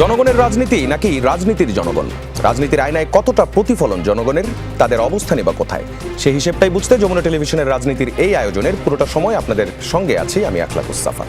জনগণের রাজনীতি নাকি রাজনীতির জনগণ? রাজনীতির আয়নায় কতটা প্রতিফলন জনগণের, তাদের অবস্থানই বা কোথায়? সেই হিসেবটাই বুঝতে যমুনা টেলিভিশনের রাজনীতির এই আয়োজনের পুরোটা সময় আপনাদের সঙ্গে আছি আমি আখলাকুস সাফা।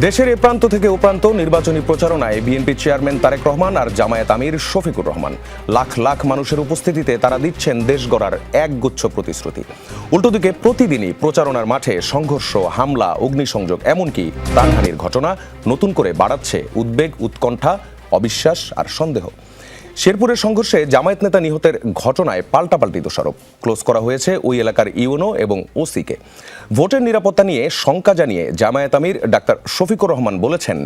দেশের এ প্রান্ত থেকে ও প্রান্ত নির্বাচনী প্রচারণায় বিএনপি চেয়ারম্যান তারেক রহমান আর জামায়াত আমির শফিকুর রহমান লাখ লাখ মানুষের উপস্থিতিতে তারা দিচ্ছেন দেশ গড়ার একগুচ্ছ প্রতিশ্রুতি। উল্টোদিকে প্রতিদিনই প্রচারণার মাঠে সংঘর্ষ, হামলা, অগ্নিসংযোগ, এমনকি প্রাণহানির ঘটনা নতুন করে বাড়াচ্ছে উদ্বেগ, উৎকণ্ঠা, অবিশ্বাস আর সন্দেহ। শেরপুরের সংঘর্ষে জামায়াত নেতা নিহতের ঘটনায় পাল্টাপাল্টি দোষারোপ। ক্লোজ করা হয়েছে ওই এলাকার ইউনো এবং ওসিকে। ভোটের নিরাপত্তা নিয়ে শঙ্কা জানিয়ে জামায়াত আমির ডাক্তার শফিকুর রহমান বলেছেন,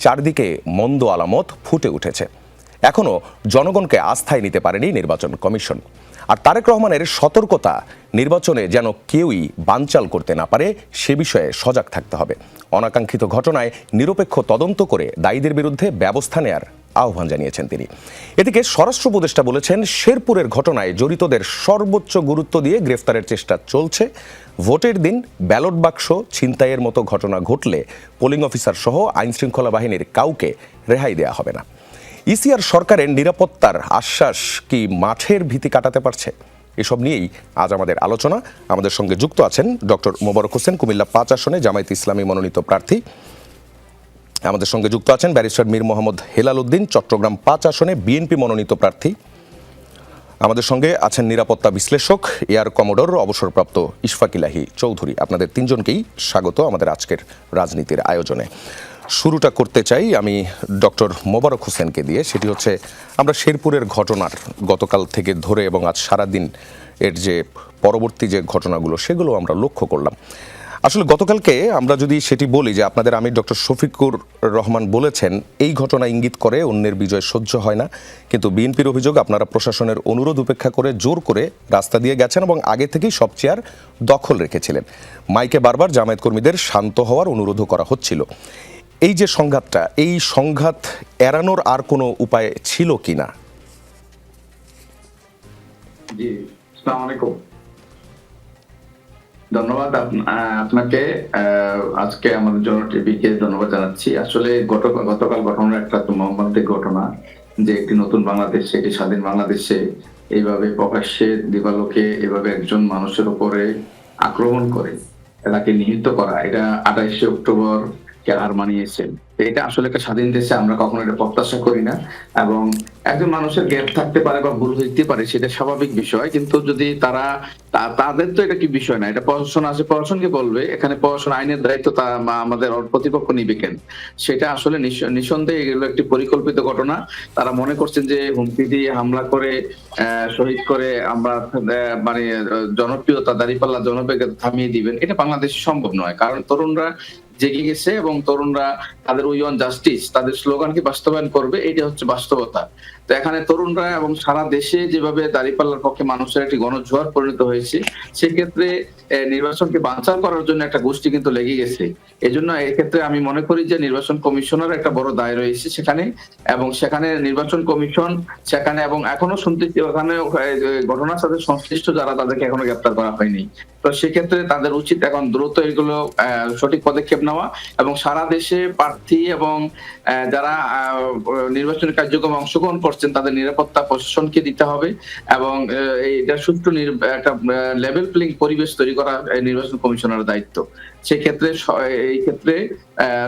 চারদিকে মন্দ আলামত ফুটে উঠেছে, এখনও জনগণকে আস্থায় নিতে পারেনি নির্বাচন কমিশন। আর তারেক রহমানের সতর্কতা, নির্বাচনে যেন কেউই বানচাল করতে না পারে সে বিষয়ে সজাগ থাকতে হবে। অনাকাঙ্ক্ষিত ঘটনায় নিরপেক্ষ তদন্ত করে দায়ীদের বিরুদ্ধে ব্যবস্থা নেয়ার আহ্বান জানিয়েছেন তিনি। এদিকে স্বরাষ্ট্র উপদেষ্টা বলেছেন, শেরপুরের ঘটনায় জড়িতদের সর্বোচ্চ গুরুত্ব দিয়ে গ্রেফতারের চেষ্টা চলছে। ভোটের দিন ব্যালট বাক্স ছিনতাইয়ের মতো ঘটনা ঘটলে পোলিং অফিসার সহ আইনশৃঙ্খলা বাহিনীর কাউকে রেহাই দেওয়া হবে না। ইসিআর সরকারের নিরাপত্তার আশ্বাস কি মাঠের ভীতি কাটাতে পারছে? এসব নিয়েই আজ আমাদের আলোচনা। আমাদের সঙ্গে যুক্ত আছেন ডক্টর মোবারক হোসেন, কুমিল্লা 5 আসনে জামায়াত ইসলামী মনোনীত প্রার্থী। আমাদের সঙ্গে যুক্ত আছেন ব্যারিস্টার মীর মোহাম্মদ হেলাল উদ্দিন, চট্টগ্রাম 5 আসনে বিএনপি মনোনীত প্রার্থী। আমাদের সঙ্গে আছেন নিরাপত্তা বিশ্লেষক এয়ার কমোডোর অবসরপ্রাপ্ত ইশফাক ইলাহি চৌধুরী। আপনাদের তিনজনকেই স্বাগত আমাদের আজকের রাজনীতির আয়োজনে। শুরুটা করতে চাই আমি ডক্টর মোবারক হোসেনকে দিয়ে। সেটি হচ্ছে, আমরা শেরপুরের ঘটনার গতকাল থেকে ধরে এবং আজ সারাদিন এর যে পরবর্তী যে ঘটনাগুলো সেগুলো আমরা লক্ষ্য করলাম। আসলে গতকালকে আমরা যদি সেটি বলি যে আপনাদের আমির ডক্টর শফিকুর রহমান বলেছেন, এই ঘটনা ইঙ্গিত করে অন্যের বিজয় সহ্য হয় না, কিন্তু বিএনপির অভিযোগ আপনারা প্রশাসনের অনুরোধ উপেক্ষা করে জোর করে রাস্তা দিয়ে গেছেন এবং আগে থেকেই সব চেয়ার দখল রেখেছিলেন। মাইকে বারবার জামায়াত কর্মীদের শান্ত হওয়ার অনুরোধও করা হচ্ছিল। এই যে সংঘাতটা, এই সংঘাত এড়ানোর আর কোনো উপায় ছিল কিনা? জি, আসসালামু আলাইকুম। ধন্যবাদ আপনাকে। আজকে আমাদের জন্য টিভিকে ধন্যবাদ জানাচ্ছি। আসলে গতকাল ঘটনার একটা মর্মান্তিক ঘটনা, যে একটি নতুন বাংলাদেশ, একটি স্বাধীন বাংলাদেশে এইভাবে প্রকাশ্যে দিবালোকে এভাবে একজন মানুষের উপরে আক্রমণ করে তাকে নিহত করা, এটা 28শে অক্টোবর কে হার মানিয়েছে। এটা আসলে একটা স্বাধীন দেশে আমরা কখনো এটা প্রত্যাশা করি না। এবং একজন মানুষের গ্যাপ থাকতে পারে বা ভুল হইতে পারে, সেটা স্বাভাবিক বিষয়, কিন্তু যদি তাদের তো এটা কি বিষয় না, এটা প্রশাসন আছে, প্রশাসনকে বলবে। এখানে প্রশাসন আইনের দায়িত্ব আমাদের প্রতিপক্ষ নিবে কেন? সেটা আসলে নিঃসন্দেহে এগুলো একটি পরিকল্পিত ঘটনা। তারা মনে করছেন যে হুমকি দিয়ে হামলা করে শহীদ করে আমরা মানে জনপ্রিয়তা, দাঁড়িপাল্লা জনপ্রিয়তা থামিয়ে দিবেন, এটা বাংলাদেশে সম্ভব নয়। কারণ তরুণরা জেগে গেছে এবং তরুণরা তাদের উই ওয়ান্ট জাস্টিস, তাদের স্লোগানকে বাস্তবায়ন করবে, এটা হচ্ছে বাস্তবতা। তো এখানে তরুণরা এবং সারা দেশে যেভাবে দাঁড়িপাল্লার পক্ষে মানুষের একটি গণজোয়ার পরিণত হয়েছে, সেক্ষেত্রে নির্বাচনকে বানচাল করার জন্য একটা গোষ্ঠী কিন্তু লেগে গেছে। এজন্য এক্ষেত্রে আমি মনে করি যে নির্বাচন কমিশনের একটা বড় দায় রয়েছে সেখানে, এবং সেখানে নির্বাচন কমিশন সেখানে, এবং এখনো শুনতেছি ওখানে ঘটনার সাথে সংশ্লিষ্ট যারা, তাদেরকে এখনো গ্রেপ্তার করা হয়নি। তো সেক্ষেত্রে তাদের উচিত এখন দ্রুত এগুলো সঠিক পদক্ষেপ নেওয়া, এবং সারা দেশে প্রার্থী এবং যারা নির্বাচনী কার্যক্রমে অংশগ্রহণ করছেন তাদের নিরাপত্তা প্রশাসনকে দিতে হবে, এবং এটা সুষ্ঠু একটা লেভেল প্লেইং পরিবেশ তৈরি করা নির্বাচন কমিশনের দায়িত্ব। সেক্ষেত্রে এই ক্ষেত্রে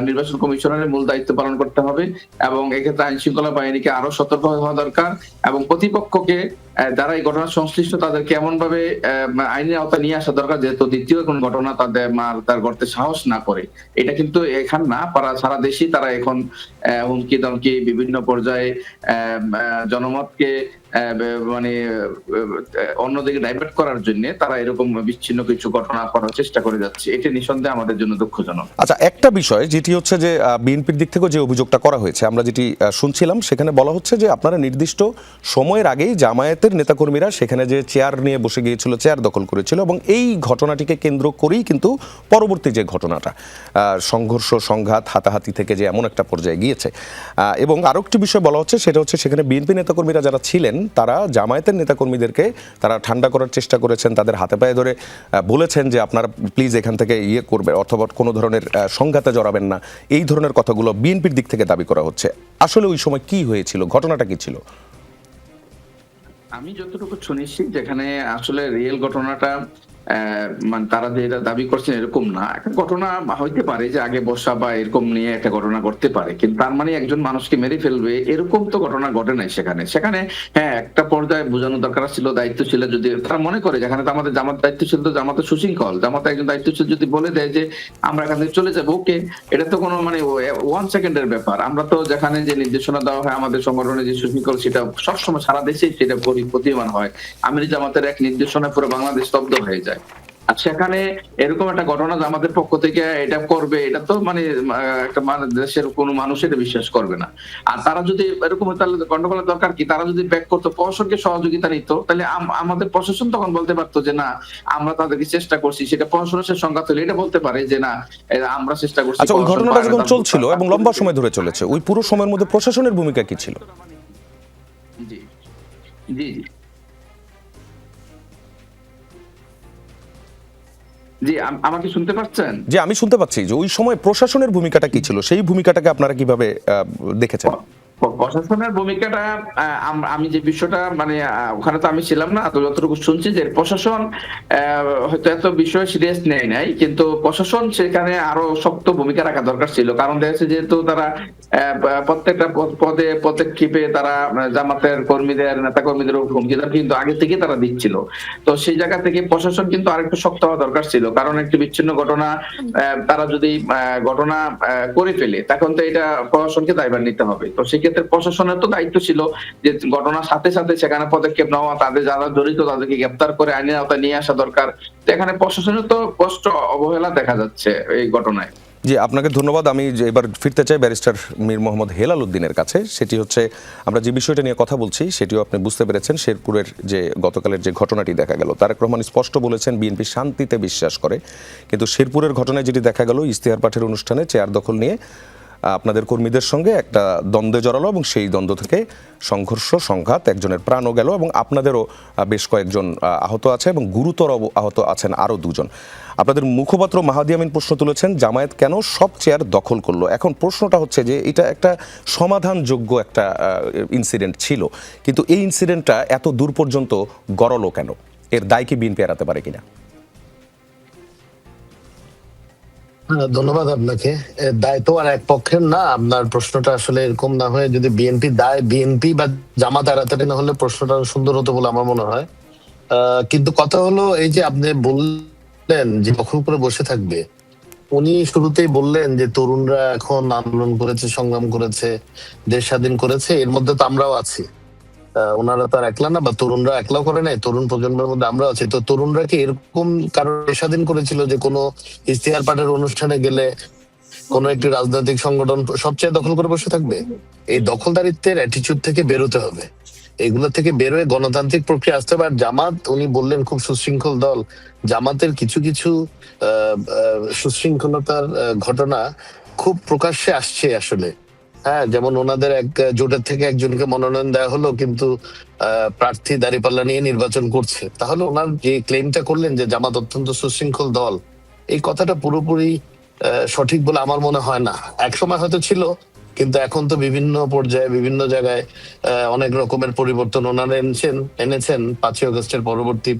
নির্বাচন কমিশনের মূল দায়িত্ব পালন করতে হবে, এবং এক্ষেত্রে আইন শৃঙ্খলা বাহিনীকে আরো সতর্ক হওয়া দরকার, এবং প্রতিপক্ষকে যারা এই ঘটনার সংশ্লিষ্ট তাদেরকে এমন ভাবে আইনের আওতায় নিয়ে আসা দরকার, যেহেতু দ্বিতীয় কোন ঘটনা তার করতে সাহস না করে। এটা কিন্তু এখান না, সারা দেশেই তারা এখন হুমকি দমকি বিভিন্ন পর্যায়ে জনমতকে মানে অন্যদিকে ডাইভার্ট করার জন্য তারা এরকম বিচ্ছিন্ন কিছু ঘটনা করার চেষ্টা করে যাচ্ছে, এটি নিঃসন্দেহে আমাদের জন্য দুঃখজনক। আচ্ছা, একটা বিষয় যেটি হচ্ছে যে বিএনপির দিক থেকে যে অভিযোগটা করা হয়েছে, আমরা যেটি শুনছিলাম সেখানে বলা হচ্ছে যে আপনারা নির্দিষ্ট সময়ের আগেই জামায়াতের নেতাকর্মীরা সেখানে যে চেয়ার নিয়ে বসে গিয়েছিল, চেয়ার দখল করেছিল, এবং এই ঘটনাটিকে কেন্দ্র করেই কিন্তু পরবর্তী যে ঘটনাটা সংঘর্ষ, সংঘাত, হাতাহাতি থেকে যে এমন একটা পর্যায়ে গিয়েছে। এবং আরও একটি বিষয় বলা হচ্ছে, সেটা হচ্ছে সেখানে বিএনপি নেতাকর্মীরা যারা ছিলেন তারা জামায়াতের নেতাকর্মীদেরকে তারা ঠান্ডা করার চেষ্টা করেছেন, তাদের হাতে পায়ে ধরে বলেছেন যে আপনারা প্লিজ এখান থেকে করবে অথবা কোনো ধরনের সংঘাতে জড়াবেন না, এই ধরনের কথাগুলো বিএনপির দিক থেকে দাবি করা হচ্ছে। আসলে ওই সময় কি হয়েছিল, ঘটনাটা কি ছিল? আমি যতটুকু শুনেছি যেখানে আসলে রিয়েল ঘটনাটা মানে তারা যে এটা দাবি করছেন এরকম না। একটা ঘটনা হইতে পারে যে আগে বসা বা এরকম নিয়ে একটা ঘটনা ঘটতে পারে, কিন্তু তার মানে একজন মানুষকে মেরে ফেলবে এরকম তো ঘটনা ঘটে নাই সেখানে। সেখানে হ্যাঁ একটা পর্যায়ে বোঝানো দরকার ছিল, দায়িত্ব ছিল, যদি তারা মনে করে যেখানে তো আমাদের জামাত দায়িত্ব ছিল, তো জামাতে সুশৃঙ্খল, জামাতে একজন দায়িত্বশীল যদি বলে দেয় যে আমরা এখান থেকে চলে যাবো, ওকে, এটা তো কোনো মানে 1 সেকেন্ডের ব্যাপার। আমরা তো যেখানে যে নির্দেশনা দেওয়া হয় আমাদের সংগঠনের যে সুশৃঙ্খল সেটা সবসময় সারা দেশেই সেটা প্রতীয়মান হয়। আমির জামাতের এক নির্দেশনা পুরো বাংলাদেশ স্তব্ধ হয়ে যায়। আর সেখানে এরকম একটা ঘটনা যে আমাদের পক্ষ থেকে এটা করবে, এটা তো মানে একটা দেশের কোনো মানুষ এটা বিশ্বাস করবে না। আর তারা যদি এরকম তাহলে গন্ডগোলের দরকার কি, তারা যদি ব্যাক করতো, প্রশাসনকে সহযোগিতা নিত, তাহলে আমাদের প্রশাসন তখন বলতে পারতো যে না আমরা তাদেরকে চেষ্টা করছি, সেটা প্রশাসনের সংঘাত হলে এটা বলতে পারে যে না আমরা চেষ্টা করছি। আচ্ছা, ওই ঘটনাটা যখন চলছিল এবং লম্বা সময় ধরে চলেছে, ওই পুরো সময়ের মধ্যে প্রশাসনের ভূমিকা কি ছিল? জি জি জি আমাকে শুনতে পাচ্ছেন? যে আমি শুনতে পাচ্ছি যে ওই সময় প্রশাসনের ভূমিকাটা কি ছিল, সেই ভূমিকাটাকে আপনারা কিভাবে দেখেছেন? প্রশাসনের ভূমিকাটা আমি যে বিষয়টা মানে ওখানে তো আমি ছিলাম না, তো যতটুকু শুনছি যে প্রশাসন হয়তো এত বিষয় সিরিয়াস নেয় নাই, কিন্তু প্রশাসন সেখানে আরো শক্ত ভূমিকা রাখা দরকার ছিল। কারণ দেখা যাচ্ছে যেহেতু তারা প্রত্যেকটা পদে পদক্ষেপে তারা জামাতের কর্মীদের, নেতা কর্মীদের হুমকি কিন্তু আগে থেকে তারা দিচ্ছিল। তো সেই জায়গা থেকে প্রশাসন কিন্তু আরেকটু শক্ত হওয়া দরকার ছিল, কারণ একটি বিচ্ছিন্ন ঘটনা তারা যদি ঘটনা করে ফেলে তখন তো এটা প্রশাসনকে দায়ভার নিতে হবে। তো সেক্ষেত্রে প্রশাসনের তো দায়িত্ব ছিল যে ঘটনার সাথে সাথে সেখানে পদক্ষেপ নেওয়া, তাদের যারা জড়িত তাদেরকে গ্রেপ্তার করে আইনের আওতায় নিয়ে আসা দরকার। তো এখানে প্রশাসনের তো স্পষ্ট অবহেলা দেখা যাচ্ছে এই ঘটনায়। জি, আপনাকে ধন্যবাদ। আমি এবার ফিরতে চাই ব্যারিস্টার মীর মোহাম্মদ হেলাল উদ্দিনের কাছে। সেটি হচ্ছে আমরা যে বিষয়টা নিয়ে কথা বলছি সেটিও আপনি বুঝতে পেরেছেন। শেরপুরের যে গতকালের যে ঘটনাটি দেখা গেল, তারেক রহমান স্পষ্ট বলেছেন বিএনপি শান্তিতে বিশ্বাস করে, কিন্তু শেরপুরের ঘটনায় যেটি দেখা গেল ইশতেহার পাঠের অনুষ্ঠানে চেয়ার দখল নিয়ে আপনাদের কর্মীদের সঙ্গে একটা দ্বন্দ্বে জড়ালো এবং সেই দ্বন্দ্ব থেকে সংঘর্ষ, সংঘাত, একজনের প্রাণও গেল এবং আপনাদেরও বেশ কয়েকজন আহত আছে এবং গুরুতর আহত আছেন আরও দুজন। আপনাদের মুখপাত্র মাহাদি আমিন প্রশ্ন তুলেছেন জামায়াত কেন সব চেয়ার দখল করলো। এখন প্রশ্নটা হচ্ছে যে এটা একটা সমাধানযোগ্য একটা ইনসিডেন্ট ছিল, কিন্তু এই ইনসিডেন্টটা এত দূর পর্যন্ত গড়ালো কেন? এর দায় কি বিএনপি এড়াতে পারে কিনা? ধন্যবাদ আপনাকে। দায় তো আর এক পক্ষের না। আপনার প্রশ্নটা আসলে এরকম না হয়ে যদি বিএনপি দায়, বিএনপি বা জামাত এড়াতে না হলে প্রশ্নটা সুন্দর হতো বলে আমার মনে হয়। কিন্তু কথা হলো এই যে আপনি বললেন যে দখল করে বসে থাকবে, উনি শুরুতেই বললেন যে তরুণরা এখন আন্দোলন করেছে, সংগ্রাম করেছে, দেশ স্বাধীন করেছে, এর মধ্যে তো আমরাও আছি। ওনারা তো আর একলা না, বা তরুণরা একলাও করে নাই, তরুণ প্রজন্মের মধ্যে আমরা আছি। তো তরুণরা কি এরকম কারণ স্বাধীন করেছিল যে কোনো ইশতেহার পাঠের অনুষ্ঠানে গেলে কোনো একটি রাজনৈতিক সংগঠন সবচেয়ে দখল করে বসে থাকবে? এই দখলদারিত্বের অ্যাটিচিউড থেকে বেরোতে হবে, এগুলো থেকে বেরোয় গণতান্ত্রিক প্রক্রিয়া আসতে হবে। আর জামাত, উনি বললেন খুব সুশৃঙ্খল দল, জামাতের কিছু কিছু সুশৃঙ্খলতার ঘটনা খুব প্রকাশ্যে আসছে আসলে। হ্যাঁ, যেমন ওনাদের এক জোটের থেকে একজনকে মনোনয়ন দেওয়া হলো, কিন্তু প্রার্থী দাঁড়িপাল্লা নিয়ে নির্বাচন করছে। তাহলে ওনার যে ক্লেমটা করলেন যে জামাত অত্যন্ত সুশৃঙ্খল দল, এই কথাটা পুরোপুরি সঠিক বলে আমার মনে হয় না। এক সময় হয়তো ছিল, কিন্তু এখন তো বিভিন্ন পর্যায়ে বিভিন্ন জায়গায় অনেক রকমের পরিবর্তন ওনারা এনেছেন 5ই আগস্টের পরবর্তী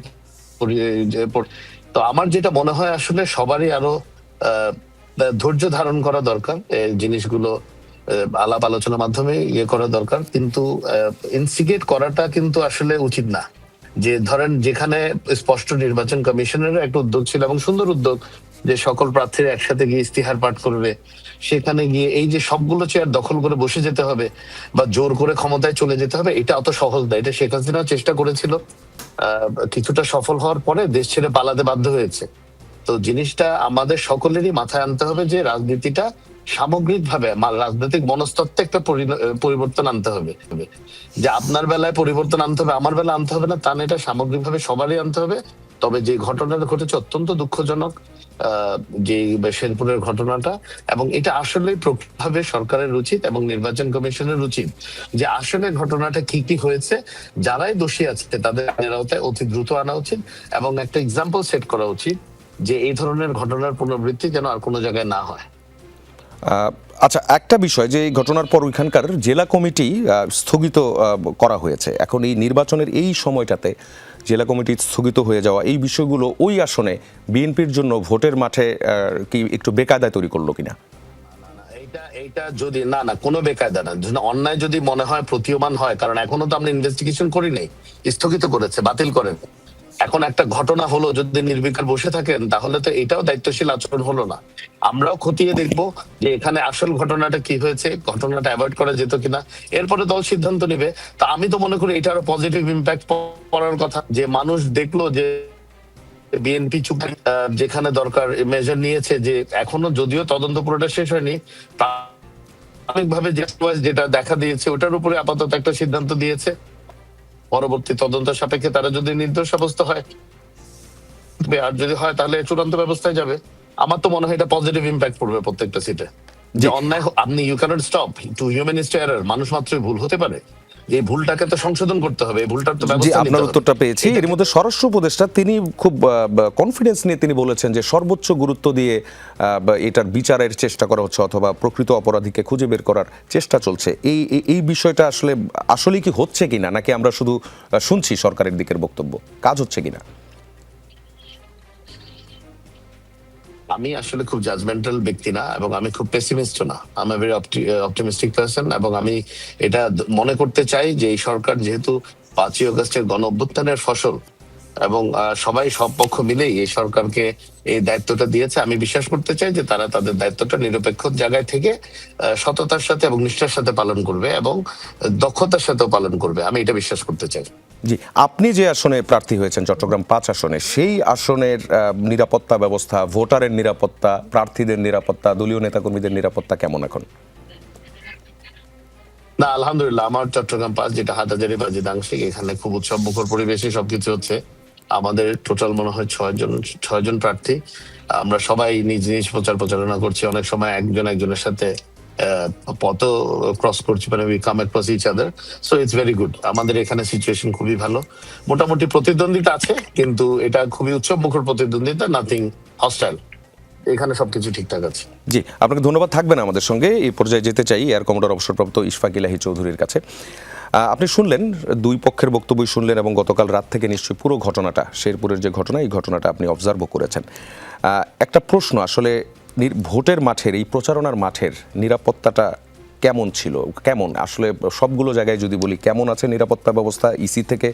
তো আমার যেটা মনে হয় আসলে সবারই আরো ধৈর্য ধারণ করা দরকার, এই জিনিসগুলো আলাপ আলোচনার মাধ্যমে ইয়ে করা দরকার। কিন্তু ইনস্টিগেট করাটা কিন্তু আসলে উচিত না। যে ধরেন যেখানে স্পষ্ট নির্বাচন কমিশনের একটা উদ্যোগ ছিল এবং সুন্দর উদ্যোগ যে সকল প্রার্থীরা একসাথে গিয়ে ইশতেহার পাঠ করবে, সেখানে গিয়ে এই যে সবগুলো চেয়ার দখল করে বসে যেতে হবে বা জোর করে ক্ষমতায় চলে যেতে হবে, এটা অত সহজ না। এটা শেখ হাসিনা চেষ্টা করেছিল, কিছুটা সফল হওয়ার পরে দেশ ছেড়ে পালাতে বাধ্য হয়েছে। তো জিনিসটা আমাদের সকলেরই মাথায় আনতে হবে যে রাজনীতিটা সামগ্রিকভাবে রাজনৈতিক মনস্তত্ত্বে একটা পরিবর্তন আনতে হবে। যে আপনার বেলায় পরিবর্তন আনতে হবে, আমার বেলায় আনতে হবে না তা না, এটা সামগ্রিকভাবে সবারই আনতে হবে। তবে যে ঘটনাটা ঘটেছে অত্যন্ত দুঃখজনক, যে শেরপুরের ঘটনাটা, এবং এটা আসলে প্রভাবে সরকারের উচিত এবং নির্বাচন কমিশনের উচিত যে আসলে ঘটনাটা কি কি হয়েছে, যারাই দোষী আছে তাদের আইনের আওতায় অতি দ্রুত আনা উচিত এবং একটা এক্সাম্পল সেট করা উচিত যে এই ধরনের ঘটনার পুনরাবৃত্তি যেন আর কোনো জায়গায় না হয়। আচ্ছা, একটা বিষয় যে এই ঘটনার পর ওইখানকার জেলা কমিটি স্থগিত করা হয়েছে। এখন এই নির্বাচনের এই সময়টাতে জেলা কমিটি স্থগিত হয়ে যাওয়া, এই বিষয়গুলো ওই আসনে বিএনপির জন্য ভোটের মাঠে কি একটু বেকায়দা তৈরি করলো কিনা? এইটা যদি না কোনো বেকায়দা না, অন্যায় যদি মনে হয় প্রতীয়মান হয়, কারণ এখনো তো আমরা ইনভেস্টিগেশন করি নাই, স্থগিত করেছে, বাতিল করেন। এখন একটা ঘটনা হলো, যদি নির্বিকার বসে থাকেন তাহলে তো এটাও দায়িত্বশীল আচরণ হলো না। আমরাও খতিয়ে দেখবো যে এখানে আসল ঘটনাটা কি হয়েছে, ঘটনাটা অ্যাভয়েড করা যেত কিনা, এরপরে দল সিদ্ধান্ত নিবে। তা আমি তো মনে করি এটা আরো পজিটিভ ইম্প্যাক্ট পড়ার কথা, যে মানুষ দেখলো যে বিএনপি চুপ, যেখানে দরকার মেজার নিয়েছে, যে এখনো যদিও তদন্ত পুরোটা শেষ হয়নি, প্রাথমিকভাবে যেটা দেখা দিয়েছে ওটার উপরে আপাতত একটা সিদ্ধান্ত দিয়েছে। পরবর্তী তদন্ত সাপেক্ষে তারা যদি নির্দোষ সাব্যস্ত হয়, আর যদি হয় তাহলে চূড়ান্ত ব্যবস্থায় যাবে। আমার তো মনে হয় এটা পজিটিভ ইম্প্যাক্ট পড়বে প্রত্যেকটা সিটে। যে অন্যায় আপনি you cannot stop to human is to error, মানুষ মাত্রই ভুল হতে পারে, এই ভুলটাকে তো সংশোধন করতে হবে, এই ভুলটার তো জি, ব্যবস্থা নিতে আপনার হবে। উত্তরটা পেয়েছি। এর মধ্যে স্বরাষ্ট্র উপদেষ্টা তিনি খুব কনফিডেন্স নিয়ে তিনি বলেছেন যে সর্বোচ্চ গুরুত্ব দিয়ে এটার বিচারের চেষ্টা করা হচ্ছে অথবা প্রকৃত অপরাধীকে খুঁজে বের করার চেষ্টা চলছে। এই বিষয়টা আসলে কি হচ্ছে কিনা, নাকি আমরা শুধু শুনছি সরকারের দিকের বক্তব্য, কাজ হচ্ছে কিনা? আমি আসলে খুব জাজমেন্টাল ব্যক্তি না এবং আমি খুব পেসিমিস্ট না, আমি ভেরি অপটিমিস্টিক পারসন। এবং আমি এটা মনে করতে চাই যে এই সরকার যেহেতু 5ই আগস্টের গণ অভ্যুত্থানের ফসল এবং সবাই সব পক্ষ মিলেই এই সরকারকে এই দায়িত্বটা দিয়েছে, আমি বিশ্বাস করতে চাই যে তারা তাদের দায়িত্বটা নিরপেক্ষ জায়গায় থেকে সততার সাথে এবং নিষ্ঠার সাথে পালন করবে এবং দক্ষতার সাথেও পালন করবে, আমি এটা বিশ্বাস করতে চাই। জি, আপনি যে আসনে প্রার্থী হয়েছেন চট্টগ্রাম 5 আসনে, সেই আসনের নিরাপত্তা ব্যবস্থা, ভোটারের নিরাপত্তা, প্রার্থীদের নিরাপত্তা, দলীয় নেতাকর্মীদের নিরাপত্তা কেমন এখন? না, আলহামদুলিল্লাহ, আমার চট্টগ্রাম 5 যেটা হাটহাজারী বা জিদাংশিক, এখানে খুব উৎসব মুখর পরিবেশে সবকিছু হচ্ছে। আমাদের টোটাল মনে হয় 6 জন প্রার্থী। আমরা সবাই নিজ নিজ প্রচারণা করছি, অনেক সময় একজন একজনের সাথে পথ ক্রস করছি, মানে we come across each other. So it's very good. আমাদের এখানে সিচুয়েশন খুবই ভালো, মোটামুটি প্রতিদ্বন্দ্বিতা আছে কিন্তু এটা খুবই উৎসব মুখর প্রতিদ্বন্দ্বিতা, নাথিং হস্টাইল, এখানে সবকিছু ঠিকঠাক আছে। জি, আপনাকে ধন্যবাদ। থাকবেন আমাদের সঙ্গে। এই পর্যায়ে যেতে চাই এয়ার কমোডর অবসরপ্রাপ্ত ইশফাক ইলাহি চৌধুরীর কাছে। আপনি শুনলেন, দুই পক্ষের বক্তব্যই শুনলেন এবং গতকাল রাত থেকে নিশ্চয়ই পুরো ঘটনাটা, শেরপুরের যে ঘটনা, এই ঘটনাটা আপনি অবজার্ভও করেছেন। একটা প্রশ্ন, আসলে ভোটের মাঠের, এই প্রচারণার মাঠের নিরাপত্তাটা কেমন ছিল, কেমন আসলে সবগুলো জায়গায় যদি বলি কেমন আছে নিরাপত্তা ব্যবস্থা? ইসি থেকে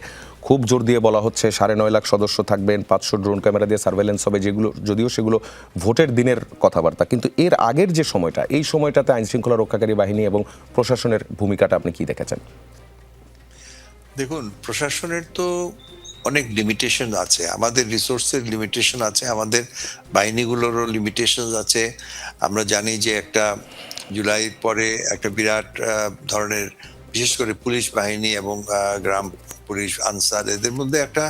খুব জোর দিয়ে বলা হচ্ছে 9.5 লাখ সদস্য থাকবেন, 500 ড্রোন ক্যামেরা দিয়ে সার্ভেলেন্স হবে, যেগুলো যদিও সেগুলো ভোটের দিনের কথাবার্তা, কিন্তু এর আগের যে সময়টা, এই সময়টাতে আইনশৃঙ্খলা রক্ষাকারী বাহিনী এবং প্রশাসনের ভূমিকাটা আপনি কি দেখেছেন? দেখুন, প্রশাসনের তো অনেক লিমিটেশন আছে, আমাদের রিসোর্সের লিমিটেশন আছে, আমাদের বাহিনীগুলোরও লিমিটেশন আছে। আমরা জানি যে একটা জুলাইয়ের পরে একটা বিরাট ধরনের, বিশেষ করে পুলিশ বাহিনী এবং গ্রাম পুলিশ, আনসার, এদের মধ্যে একটা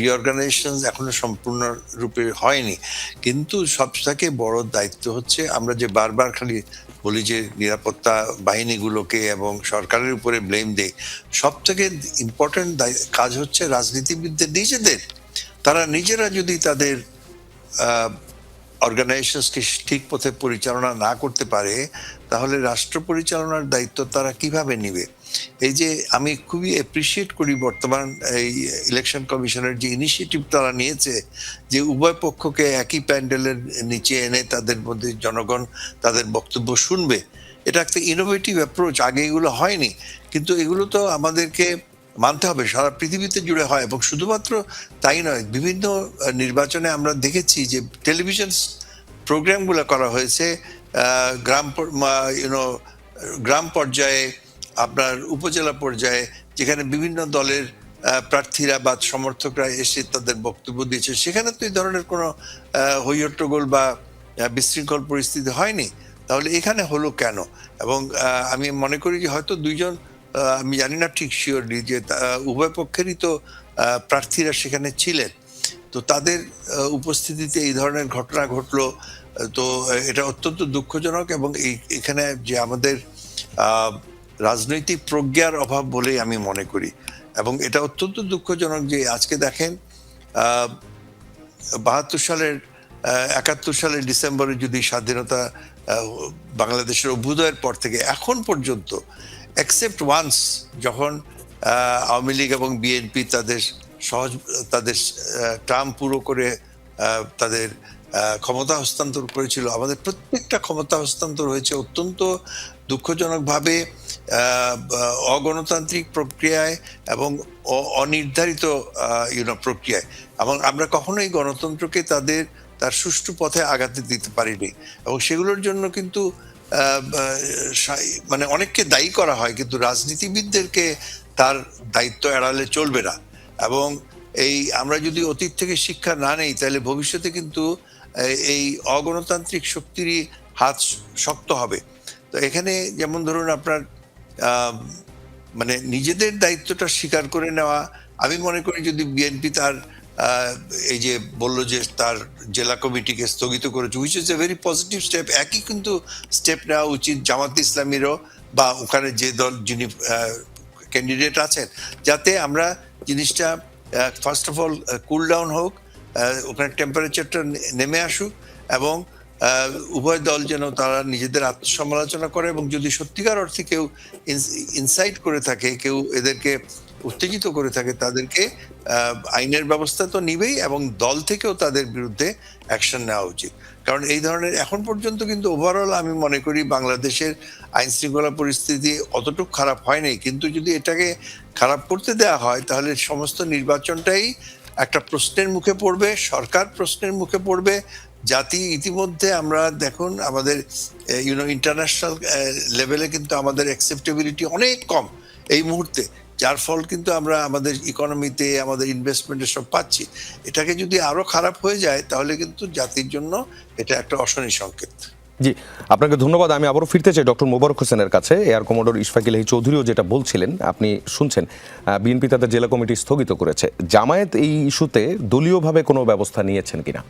রিঅর্গানাইজেশন এখনো সম্পূর্ণরূপে হয়নি। কিন্তু সবথেকে বড় দায়িত্ব হচ্ছে, আমরা যে বারবার খালি বলি যে নিরাপত্তা বাহিনীগুলোকে এবং সরকারের উপরে ব্লেম দেয়, সব থেকে ইম্পর্টেন্ট কাজ হচ্ছে রাজনীতিবিদদের নিজেদের। তারা নিজেরা যদি তাদের অর্গানাইজেশনকে ঠিক পথে পরিচালনা না করতে পারে, তাহলে রাষ্ট্র পরিচালনার দায়িত্ব তারা কিভাবে নেবে? এই যে আমি খুবই অ্যাপ্রিসিয়েট করি বর্তমান এই ইলেকশন কমিশনের যে ইনিশিয়েটিভ তারা নিয়েছে, যে উভয় পক্ষকে একই প্যান্ডেলের নিচে এনে তাদের মধ্যে জনগণ তাদের বক্তব্য শুনবে। এটা একটা ইনোভেটিভ অ্যাপ্রোচ, আগে এগুলো হয়নি, কিন্তু এগুলো তো আমাদেরকে মানতে হবে, সারা পৃথিবীতে জুড়ে হয়। এবং শুধুমাত্র তাই নয়, বিভিন্ন নির্বাচনে আমরা দেখেছি যে টেলিভিশন প্রোগ্রামগুলো করা হয়েছে গ্রাম পর্যায়ে, আপনার উপজেলা পর্যায়ে, যেখানে বিভিন্ন দলের প্রার্থীরা বা সমর্থকরা এসে তাদের বক্তব্য দিয়েছে, সেখানে তো এই ধরনের কোনো হইহট্টগোল বা বিশৃঙ্খল পরিস্থিতি হয়নি। তাহলে এখানে হলো কেন? এবং আমি মনে করি যে হয়তো দুইজন, আমি জানি না ঠিক শিওরলি, যে উভয় পক্ষেরই তো প্রার্থীরা সেখানে ছিলেন। তো তাদের উপস্থিতিতে এই ধরনের ঘটনা ঘটলো। তো এটা অত্যন্ত দুঃখজনক, এবং এখানে যে আমাদের রাজনৈতিক প্রজ্ঞার অভাব বলেই আমি মনে করি। এবং এটা অত্যন্ত দুঃখজনক যে আজকে দেখেন ৭২ সালের ৭১ সালের ডিসেম্বরে যদি স্বাধীনতা, বাংলাদেশের অভ্যুদয়ের পর থেকে এখন পর্যন্ত, এক্সেপ্ট ওয়ান্স যখন আওয়ামী লীগ এবং বিএনপি তাদের টার্ম পুরো করে তাদের ক্ষমতা হস্তান্তর করেছিল, আমাদের প্রত্যেকটা ক্ষমতা হস্তান্তর হয়েছে অত্যন্ত দুঃখজনকভাবে অগণতান্ত্রিক প্রক্রিয়ায় এবং অনির্ধারিত প্রক্রিয়ায়। এবং আমরা কখনোই গণতন্ত্রকে তার সুষ্ঠু পথে আগাতে দিতে পারিনি, এবং সেগুলোর জন্য কিন্তু মানে অনেককে দায়ী করা হয়, কিন্তু রাজনীতিবিদদেরকে তার দায়িত্ব এড়ালে চলবে না। এবং আমরা যদি অতীত থেকে শিক্ষা না নেই, তাহলে ভবিষ্যতে কিন্তু এই অগণতান্ত্রিক শক্তিরই হাত শক্ত হবে। তো এখানে যেমন ধরুন আপনার মানে নিজেদের দায়িত্বটা স্বীকার করে নেওয়া, আমি মনে করি যদি বিএনপি তার এই যে বললো যে তার জেলা কমিটিকে স্থগিত করেছে, which is a very positive step, একই কিন্তু স্টেপ নেওয়া উচিত জামাত ইসলামীরও, বা ওখানে যে দল যিনি ক্যান্ডিডেট আছেন, যাতে আমরা জিনিসটা first of all cool down হোক, ওখানে টেম্পারেচারটা নেমে আসুক, এবং উভয় দল যেন তারা নিজেদের আত্মসমালোচনা করে, এবং যদি সত্যিকার অর্থে কেউ ইনসাইট করে থাকে, কেউ এদেরকে উত্তেজিত করে থাকে, তাদেরকে আইনের ব্যবস্থা তো নিবেই, এবং দল থেকেও তাদের বিরুদ্ধে অ্যাকশন নেওয়া উচিত। কারণ এই ধরনের এখন পর্যন্ত কিন্তু ওভারঅল আমি মনে করি বাংলাদেশের আইন শৃঙ্খলা পরিস্থিতি অতটুকু খারাপ হয়নি, কিন্তু যদি এটাকে খারাপ করতে দেওয়া হয়, তাহলে সমস্ত নির্বাচনটাই একটা প্রশ্নের মুখে পড়বে, সরকার প্রশ্নের মুখে পড়বে, জাতি ইতিমধ্যে আমরা দেখুন আমাদের ইন্টারন্যাশনাল লেভেলে কিন্তু আমাদের অ্যাকসেপ্টেবিলিটি অনেক কম এই মুহূর্তে, যার ফল কিন্তু আমরা আমাদের ইকোনমিতে, আমাদের ইনভেস্টমেন্টে সব পাচ্ছি। এটাকে যদি আরো খারাপ হয়ে যায়, তাহলে কিন্তু জাতির জন্য এটা একটা অশনি সংকেত। জি, আপনাকে ধন্যবাদ। আমি আবারও ফিরতে চাই ডক্টর মোবারক হোসেনের কাছে। এয়ার কমোডোর ইশফাক ইলাহী চৌধুরীও যেটা বলছিলেন আপনি শুনছেন, বিএনপি তাদের জেলা কমিটি স্থগিত করেছে। জামায়াত এই ইস্যুতে দলীয়ভাবে কোনো ব্যবস্থা নিয়েছেন কিনা?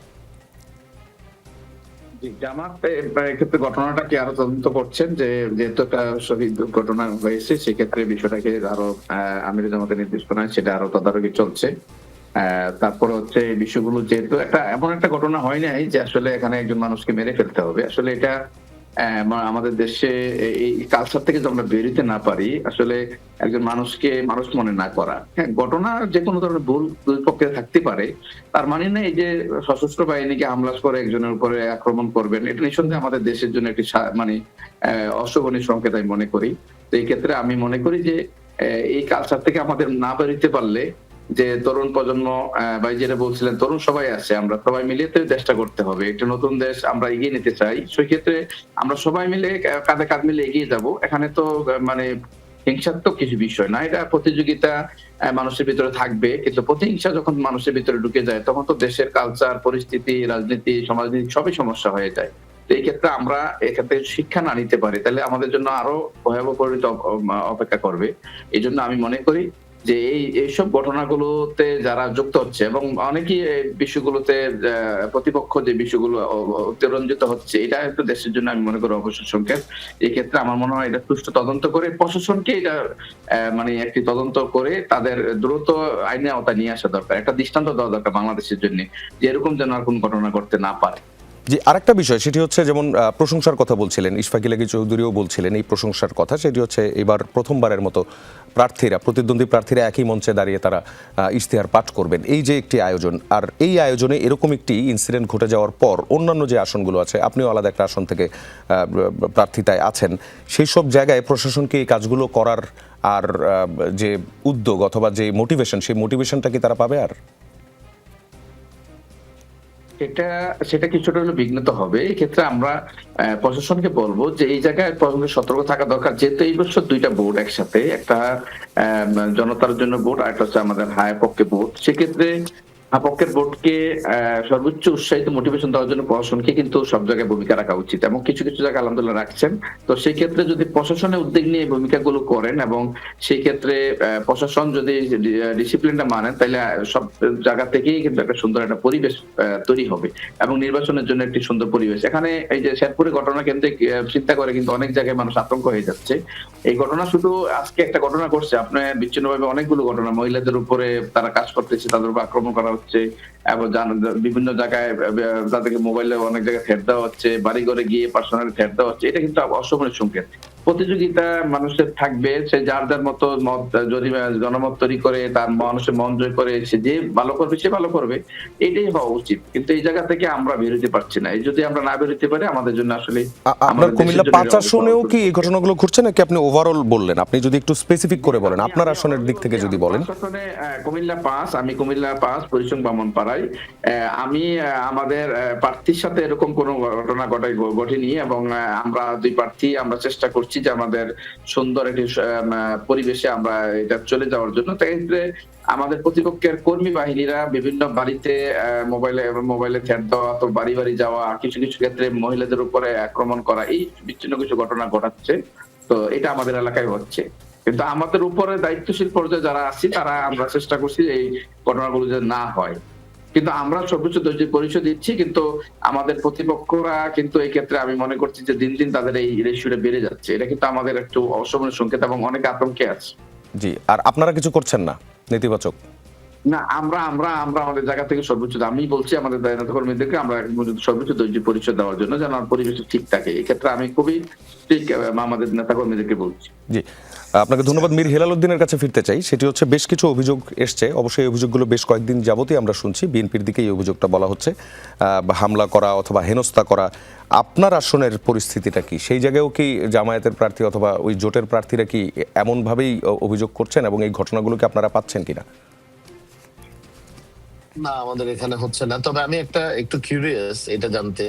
জামাত এক্ষেত্রে ঘটনাটাকে আরো তদন্ত করছেন, যে যেহেতু একটা শহীদ ঘটনা হয়েছে, সেক্ষেত্রে বিষয়টাকে আরো আমির জামাতের নির্দেশনায় সেটা আরো তদারকি চলছে। তারপরে হচ্ছে এই বিষয়গুলো, যেহেতু এমন একটা ঘটনা হয় নাই যে আসলে এখানে একজন মানুষকে মেরে ফেলতে হবে, আসলে এটা আমাদের দেশে এই কালচার থেকে যদি আমরা বেরোতে না পারি, আসলে একজন মানুষকে মানুষ মনে না করা, হ্যাঁ, ঘটনা যে কোনো ধরনের ভুল দুই পক্ষে থাকতে পারে, তার মানে না এই যে সশস্ত্র বাহিনীকে হামলা করে একজনের উপরে আক্রমণ করবেন, এটা নিঃসন্দেহে আমাদের দেশের জন্য একটি মানে অশোভনীয় সংকেত আমি মনে করি। তো এই ক্ষেত্রে আমি মনে করি যে এই কালচার থেকে আমাদের না বেরোতে পারলে, যে তরুণ প্রজন্ম ভাই যেটা বলছিলেন, তরুণ সবাই আছে, আমরা সবাই মিলে তো দেশটা করতে হবে, একটা নতুন দেশ আমরা এগিয়ে নিতে চাই, সেই ক্ষেত্রে আমরা সবাই মিলে কাঁধে কাঁধ মিলে এগিয়ে যাব। এখানে তো মানে হিংসাত্মক কিছু বিষয় না, এটা প্রতিযোগিতা মানুষের ভিতরে থাকবে, কিন্তু প্রতিহিংসা যখন মানুষের ভিতরে ঢুকে যায়, তখন তো দেশের কালচার, পরিস্থিতি, রাজনীতি, সমাজনীতি সবই সমস্যা হয়ে যায়। তো এই ক্ষেত্রে আমরা এক্ষেত্রে শিক্ষা না নিতে পারি, তাহলে আমাদের জন্য আরো ভয়াবহ পরিণতি অপেক্ষা করবে। এই জন্য আমি মনে করি যে এইসব ঘটনাগুলোতে যারা যুক্ত হচ্ছে, এবং অনেকেই বিষয়গুলোতে প্রতিপক্ষ যে বিষয়গুলো অতিরঞ্জিত হচ্ছে, এটা একটু দেশের জন্য আমি মনে করি অবশ্যই সংকেত। এই ক্ষেত্রে আমার মনে হয় এটা সুষ্ঠু তদন্ত করে প্রশাসনকে এটা মানে একটি তদন্ত করে তাদের দ্রুত আইনের আওতায় নিয়ে আসা দরকার, একটা দৃষ্টান্ত দেওয়া দরকার বাংলাদেশের জন্য, যে এরকম যেন আর কোন ঘটনা ঘটতে না পারে। জি, আরেকটা বিষয়, সেটি হচ্ছে যেমন প্রশংসার কথা বলছিলেন ইশফাক ইলাহী চৌধুরীও বলছিলেন এই প্রশংসার কথা, সেটি হচ্ছে এবার প্রথমবারের মতো প্রতিদ্বন্দ্বী প্রার্থীরা একই মঞ্চে দাঁড়িয়ে তারা ইশতেহার পাঠ করবেন, এই যে একটি আয়োজন। আর এই আয়োজনে এরকম একটি ইনসিডেন্ট ঘটে যাওয়ার পর অন্যান্য যে আসনগুলো আছে, আপনিও আলাদা একটা আসন থেকে প্রার্থিতায় আছেন, সেই সব জায়গায় প্রশাসনকে এই কাজগুলো করার আর যে উদ্যোগ অথবা যে মোটিভেশন, সেই মোটিভেশনটা কি তারা পাবে? আর সেটা সেটা কিছুটা হলে বিঘ্নিত হবে। এক্ষেত্রে আমরা প্রশাসনকে বলব যে এই জায়গায় প্রশাসনকে সতর্ক থাকা দরকার। যেহেতু এই বছর ২ টা বোর্ড একসাথে। একটা জনতার জন্য বোর্ড, আরেকটা হচ্ছে আমাদের হায় পক্ষে বোর্ড। সেক্ষেত্রে পক্ষের বোর্ডকে সর্বোচ্চ উৎসাহিত মোটিভেশন দেওয়ার জন্য প্রশাসনকে কিন্তু সব জায়গায় ভূমিকা রাখা উচিত এবং কিছু কিছু জায়গায় আলহামদুলিল্লাহ রাখছেন। তো সেই ক্ষেত্রে যদি প্রশাসনের উদ্যোগ নিয়ে এই ভূমিকাগুলো করেন এবং সেই ক্ষেত্রে প্রশাসন যদি ডিসিপ্লিনটা মানেন, তাইলে সব জায়গা থেকেই কিন্তু একটা সুন্দর একটা পরিবেশ তৈরি হবে এবং নির্বাচনের জন্য একটি সুন্দর পরিবেশ। এখানে এই যে শেরপুরের ঘটনা কেন্দ্রে চিন্তা করে কিন্তু অনেক জায়গায় মানুষ আতঙ্ক হয়ে যাচ্ছে। এই ঘটনা শুধু আজকে একটা ঘটনা ঘটছে, আপনার বিচ্ছিন্নভাবে অনেকগুলো ঘটনা, মহিলাদের উপরে তারা কাজ করতেছে, তাদের উপর আক্রমণ করা হচ্ছে এবং বিভিন্ন জায়গায় তাদেরকে মোবাইলে অনেক জায়গায় থ্রেট দেওয়া হচ্ছে, বাড়ি ঘরে গিয়ে পার্সোনালি থ্রেট দেওয়া হচ্ছে। এটা কিন্তু অশোভনের সংকেত। প্রতিযোগিতা মানুষের থাকবে, সে যার যার মতো মত যদি জনমত তৈরি করে, তার মানুষের মন জয় করে, সে যে ভালো করবে সে ভালো করবে, এটাই হওয়া উচিত। কিন্তু এই জায়গা থেকে আমরা বেরোতে পারছি না। এই যদি আমরা না বেরোতে পারি, আমাদের জন্য আসলে আপনার কুমিল্লা দেশের জন্য ৫ আসনেও কি এই ঘটনাগুলো ঘটছে নাকি আপনি ওভারঅল বললেন? আপনি যদি একটু স্পেসিফিক করে বলেন, আপনার আসনের দিক থেকে যদি বলেন। কুমিল্লা ৫, আমি কুমিল্লা ৫ পরিসং বামনপাড়ায়। আমি আমাদের প্রার্থীর সাথে এরকম কোনো ঘটনা ঘটেনি এবং আমরা ২ প্রার্থী আমরা চেষ্টা করছি যে আমাদের সুন্দর একটি পরিবেশে আমরা এটা চলে যাওয়ার জন্য। তাই আমাদের প্রতিপক্ষের কর্মী বাহিনীরা বিভিন্ন বাড়িতে মোবাইলে থ্রেট দেওয়া, তো বাড়ি বাড়ি যাওয়া, কিছু কিছু ক্ষেত্রে মহিলাদের উপরে আক্রমণ করা, এই বিচ্ছিন্ন কিছু ঘটনা ঘটাচ্ছে। তো এটা আমাদের এলাকায় হচ্ছে। কিন্তু আমাদের উপরে দায়িত্বশীল পর্যায়ে যারা আছি, তারা আমরা চেষ্টা করছি এই ঘটনাগুলো যেন না হয়। কিন্তু আমরা সর্বোচ্চ ধৈর্য পরিচয় দিচ্ছি, কিন্তু আমাদের প্রতিপক্ষরা কিন্তু এই ক্ষেত্রে আমি মনে করছি যে দিন দিন তাদের এই রেশিওটা বেড়ে যাচ্ছে। এটা কিন্তু আমাদের একটু অশোভনের সংকেত এবং অনেক আতঙ্কে আছে। জি, আর আপনারা কিছু করছেন না নেতিবাচক? না, আমরা আমরা আমরা আমাদের জায়গা থেকে সর্বোচ্চ, আমি বলছি আমাদের নেতা কর্মীদেরকে আমরা সর্বোচ্চ ধৈর্য পরিচয় দেওয়ার জন্য, যেন আমার পরিবেশটা ঠিক থাকে। এক্ষেত্রে আমি খুবই ঠিক আমাদের নেতা কর্মীদেরকে বলছি। জি, আপনাকে ধন্যবাদ। মীর হেলাল উদ্দিনের কাছে ফিরতে চাই। সেটি হচ্ছে বেশ কিছু অভিযোগ এসছে, অবশ্যই এই অভিযোগগুলো বেশ কয়েকদিন যাবতই আমরা শুনছি। বিএনপির দিকে এই অভিযোগটা বলা হচ্ছে, হামলা করা অথবা হেনস্থা করা। আপনার আসনের পরিস্থিতিটা কি? সেই জায়গায়ও কি জামায়াতের প্রার্থী অথবা ওই জোটের প্রার্থীরা কি এমনভাবেই অভিযোগ করছেন এবং এই ঘটনাগুলোকে আপনারা পাচ্ছেন কিনা? না, আমাদের এখানে হচ্ছে না। তবে আমি একটু কিউরিয়াস এটা জানতে,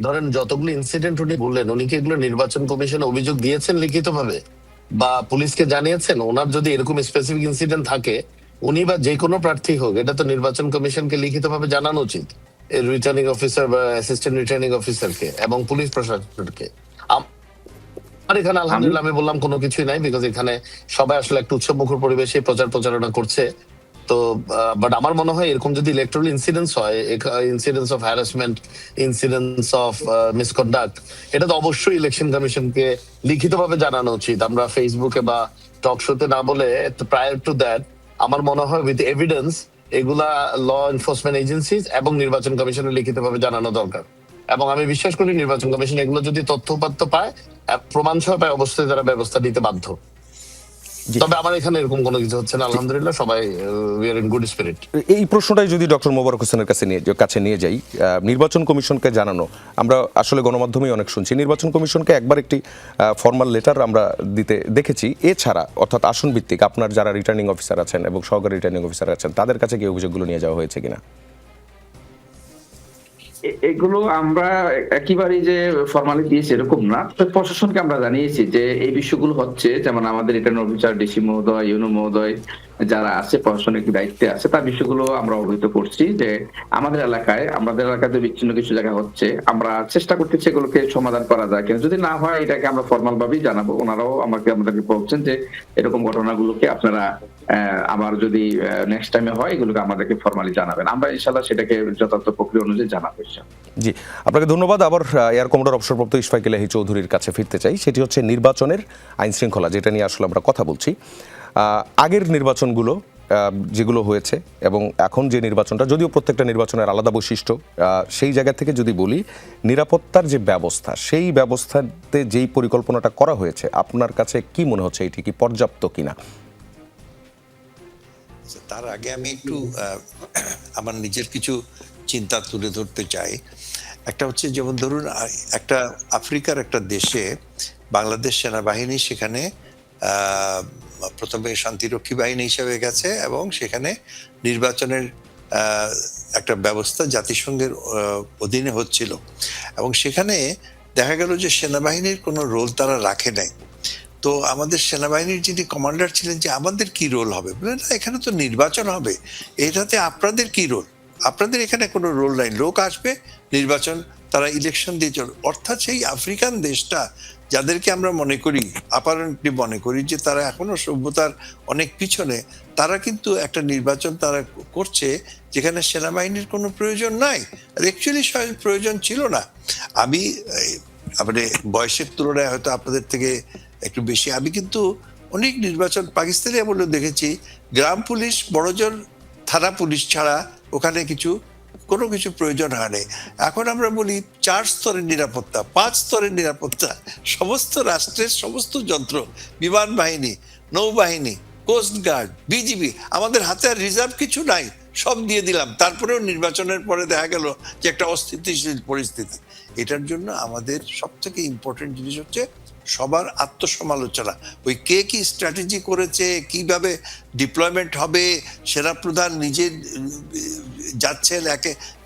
ধরেন যতগুলো ইনসিডেন্ট উনি বললেন, উনি কি এগুলো নির্বাচন কমিশনে অভিযোগ দিয়েছেন লিখিতভাবে বা পুলিশকে জানিয়েছেন? ওনার যদি এরকম স্পেসিফিক ইনসিডেন্ট থাকে, উনি বা যে কোনো প্রার্থী হোক, এটা তো নির্বাচন কমিশনকে লিখিতভাবে জানানো উচিত, রিটার্নিং অফিসার বা অ্যাসিস্ট্যান্ট রিটার্নিং অফিসারকে এবং পুলিশ প্রশাসনকে। আর এখানে আলহামদুলিল্লাহ আমি বললাম কোনো কিছুই নাই, বিকজ এখানে সবাই আসলে একটা উৎসবমুখর পরিবেশে প্রচারণা করছে। তো বাট আমার মনে হয় এরকম যদি ইলেকট্রাল ইনসিডেন্টস হয়, incidents of harassment, incidents of misconduct, এটা তো অবশ্যই ইলেকশন কমিশনকে লিখিতভাবে জানানো উচিত। আমরা ফেসবুকে বা টক শোতে না বলে প্রায়র টু দ্যাট আমার মনে হয় উইথ এভিডেন্স এগুলা ল এনফোর্সমেন্ট এজেন্সিজ এবং নির্বাচন কমিশনের লিখিতভাবে জানানো দরকার। এবং আমি বিশ্বাস করি নির্বাচন কমিশন এগুলো যদি তথ্য পায়, প্রমাণ সহ পায়, অবশ্যই তারা ব্যবস্থা নিতে বাধ্য। তবে আমার এখানে এরকম কোনো কিছু হচ্ছে না, আলহামদুলিল্লাহ। সবাই we are in good spirit. এই প্রশ্নটাই যদি ডক্টর মোবারক হোসেনের কাছে নিয়ে যাই, নির্বাচন কমিশনকে জানানো, আমরা আসলে গণমাধ্যমেই অনেক শুনছি, নির্বাচন কমিশনকে একবার একটি ফর্মাল লেটার আমরা দিতে দেখেছি। এছাড়া অর্থাৎ আসন ভিত্তিক আপনার যারা রিটার্নিং অফিসার আছেন এবং সহকারী রিটার্নিং অফিসার আছেন, তাদের কাছে কি অভিযোগগুলো নিয়ে যাওয়া হয়েছে কিনা? এগুলো আমরা একেবারেই যে ফরমালি দিয়েছি এরকম না। প্রশাসনকে আমরা জানিয়েছি যে এই বিষয়গুলো হচ্ছে, যেমন আমাদের রিটার্ন অফিসার, ডিসি মহোদয়, ইউনো মহোদয় যারা আছে প্রশাসনিক দায়িত্বে আছে, তার বিষয়গুলো আমরা অবহিত করছি যে আমাদের এলাকাতে বিচ্ছিন্ন কিছু জায়গা হচ্ছে। আমরা চেষ্টা করতেছি এগুলোকে সমাধান করা যায় কিনা। যদি না হয় এটাকে আমরা ফরমাল ভাবেই জানাবো। ওনারাও আমাদেরকে বলছেন যে এরকম ঘটনাগুলোকে আপনারা আবার যদি নেক্সট টাইমে হয় এগুলোকে আমাদেরকে ফরমালি জানাবেন। আমরা ইনশাআল্লাহ সেটাকে যথাযথ প্রক্রিয়া অনুযায়ী জানাবো। জি, আপনাকে ধন্যবাদ। আবার এয়ার কমোডর অবসরপ্রাপ্ত ইশফাক ইলাহী চৌধুরীর কাছে ফিরতে চাই। সেটি হচ্ছে নির্বাচনের আইন শৃঙ্খলা, যেটা নিয়ে আসলে আমরা কথা বলছি। আগের নির্বাচনগুলো যেগুলো হয়েছে এবং এখন যে নির্বাচনটা, যদিও প্রত্যেকটা নির্বাচনের আলাদা বৈশিষ্ট্য, সেই জায়গা থেকে যদি বলি, নিরাপত্তার যে ব্যবস্থা, সেই ব্যবস্থাতে যেই পরিকল্পনাটা করা হয়েছে, আপনার কাছে কি মনে হচ্ছে এটি কি পর্যাপ্ত কিনা? তার আগে আমি একটু আমার নিজের কিছু চিন্তা তুলে ধরতে চাই। একটা হচ্ছে, যেমন ধরুন একটা আফ্রিকার একটা দেশে বাংলাদেশ সেনাবাহিনী সেখানে প্রথমে শান্তিরক্ষী বাহিনী হিসেবে গেছে এবং সেখানে নির্বাচনের একটা ব্যবস্থা জাতিসংঘের অধীনে হচ্ছিল, এবং সেখানে দেখা গেল যে সেনাবাহিনীর কোনো রোল তারা রাখে নাই। তো আমাদের সেনাবাহিনীর যিনি কমান্ডার ছিলেন যে আমাদের কি রোল হবে, বললেন না এখানে তো নির্বাচন হবে, এটাতে আপনাদের কি রোল, আপনাদের এখানে কোনো রোল নাই, লোক আসবে নির্বাচন, তারা ইলেকশন দিয়ে চল। অর্থাৎ সেই আফ্রিকান দেশটা যাদেরকে আমরা মনে করি অ্যাপারেন্টলি মনে করি যে তারা এখনো সভ্যতার অনেক পিছনে, তারা কিন্তু একটা নির্বাচন তারা করছে যেখানে সেনাবাহিনীর কোনো প্রয়োজন নাই, আর অ্যাকচুয়ালি প্রয়োজন ছিল না। আমি মানে বয়সের তুলনায় হয়তো আপনাদের থেকে একটু বেশি, আমি কিন্তু অনেক নির্বাচন পাকিস্তানি আমলেও দেখেছি, গ্রাম পুলিশ বড়জোর থানা পুলিশ ছাড়া ওখানে কোনো কিছু প্রয়োজন হয় নাই। এখন আমরা বলি 4 স্তরের নিরাপত্তা, 5 স্তরের নিরাপত্তা, সমস্ত রাষ্ট্রের সমস্ত যন্ত্র, বিমান বাহিনী, নৌবাহিনী, কোস্ট গার্ড, বিজিবি, আমাদের হাতে আর রিজার্ভ কিছু নাই, সব দিয়ে দিলাম। তারপরেও নির্বাচনের পরে দেখা গেল যে একটা অস্থিতিশীল পরিস্থিতি। এটার জন্য আমাদের সব থেকে ইম্পর্টেন্ট জিনিস হচ্ছে সবার আত্মসমালোচনা। ওই কে কি স্ট্র্যাটেজি করেছে, কিভাবে ডিপ্লয়মেন্ট হবে, সেনাপ্রধান নিজে যাচ্ছেন,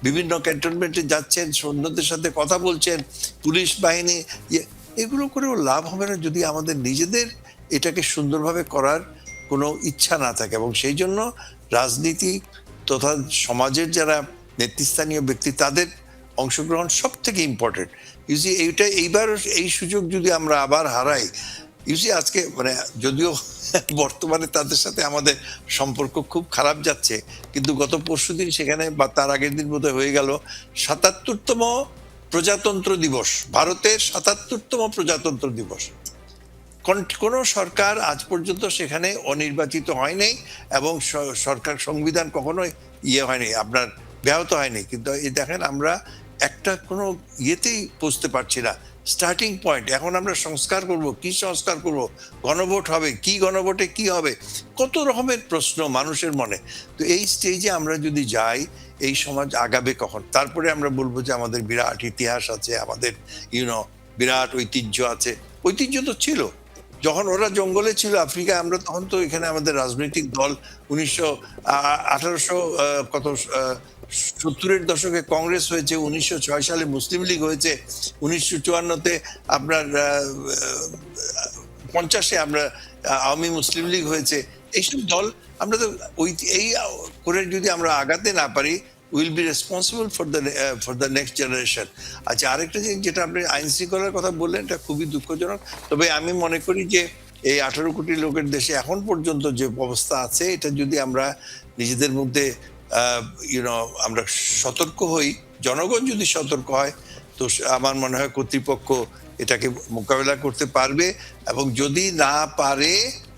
বিভিন্ন ক্যান্টনমেন্টে যাচ্ছেন, সৈন্যদের সাথে কথা বলছেন, পুলিশ বাহিনী, এগুলো করেও লাভ হবে না যদি আমাদের নিজেদের এটাকে সুন্দরভাবে করার কোনো ইচ্ছা না থাকে। এবং সেই জন্য রাজনীতি তথা সমাজের যারা নেতৃস্থানীয় ব্যক্তি তাদের অংশগ্রহণ সব থেকে ইম্পর্টেন্ট। ইউসি এইবার এই সুযোগ যদি আমরা আবার হারাই, ইউসি আজকে মানে যদিও বর্তমানে তাদের সাথে আমাদের সম্পর্ক খুব খারাপ যাচ্ছে, কিন্তু গত পরশুদিন সেখানে বা তার আগের দিন বোধহয় হয়ে গেল ৭৭তম প্রজাতন্ত্র দিবস, ভারতের ৭৭তম প্রজাতন্ত্র দিবস। কোন সরকার আজ পর্যন্ত সেখানে অনির্বাচিত হয় নাই, এবং সরকার সংবিধান কখনোই হয়নি, আপনার ব্যাহত হয়নি। কিন্তু এই দেখেন আমরা একটা কোনো ইয়েতেই পৌঁছতে পারছি না, স্টার্টিং পয়েন্ট। এখন আমরা সংস্কার করব, কি সংস্কার করব, গণভোট হবে কি, গণভোটে কি হবে, কত রকমের প্রশ্ন মানুষের মনে। তো এই স্টেজে আমরা যদি যাই, এই সমাজ আগাবে কখন? তারপরে আমরা বলবো যে আমাদের বিরাট ইতিহাস আছে, আমাদের বিরাট ঐতিহ্য আছে। ঐতিহ্য তো ছিল যখন ওরা জঙ্গলে ছিল আফ্রিকায়, আমরা তখন তো এখানে আমাদের রাজনৈতিক দল 1870-এর দশকে কংগ্রেস হয়েছে, 1906 সালে মুসলিম লীগ হয়েছে, 1954-তে আপনার 50-এ আমরা আওয়ামী মুসলিম লীগ হয়েছে। এইসব দল আমরা তো এই করে যদি আমরা আগাতে না পারি, will be responsible for the next generation. আচ্ছা, আরেকটা জিনিস যেটা আপনি আইন শৃঙ্খলার কথা বললেন, এটা খুবই দুঃখজনক। তবে আমি মনে করি যে এই 18 কোটি লোকের দেশে এখন পর্যন্ত যে অবস্থা আছে, এটা যদি আমরা নিজেদের মধ্যে আমরা সতর্ক হই, জনগণ যদি সতর্ক হয়, তো আমার মনে হয় কর্তৃপক্ষ এটাকে মোকাবেলা করতে পারবে। এবং যদি না পারে,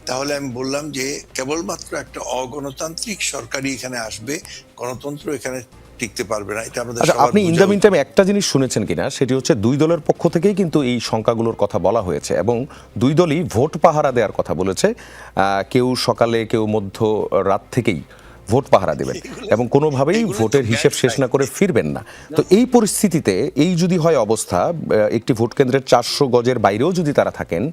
তাহলে আমি বললাম যে কেবলমাত্র একটা অগণতান্ত্রিক সরকারই এখানে আসবে, গণতন্ত্র এখানে টিকতে পারবে না। এটা আমাদের সবার। আপনি ইন দ্য মিন টাইম একটা জিনিস শুনেছেন কিনা, সেটি হচ্ছে দুই দলের পক্ষ থেকেই কিন্তু এই সংখ্যাগুলোর কথা বলা হয়েছে, এবং দুই দলই ভোট পাহারা দেওয়ার কথা বলেছে। কেউ সকালে, কেউ মধ্য রাত থেকেই ভোট পাহারা দেবেন, এবং কোনোভাবেই ভোটের হিসেব শেষ না করে ফিরবেন না। তো এই পরিস্থিতিতে এই যদি হয় অবস্থা, একটি ভোট কেন্দ্রের 400 গজের বাইরেও যদি তারা থাকেন,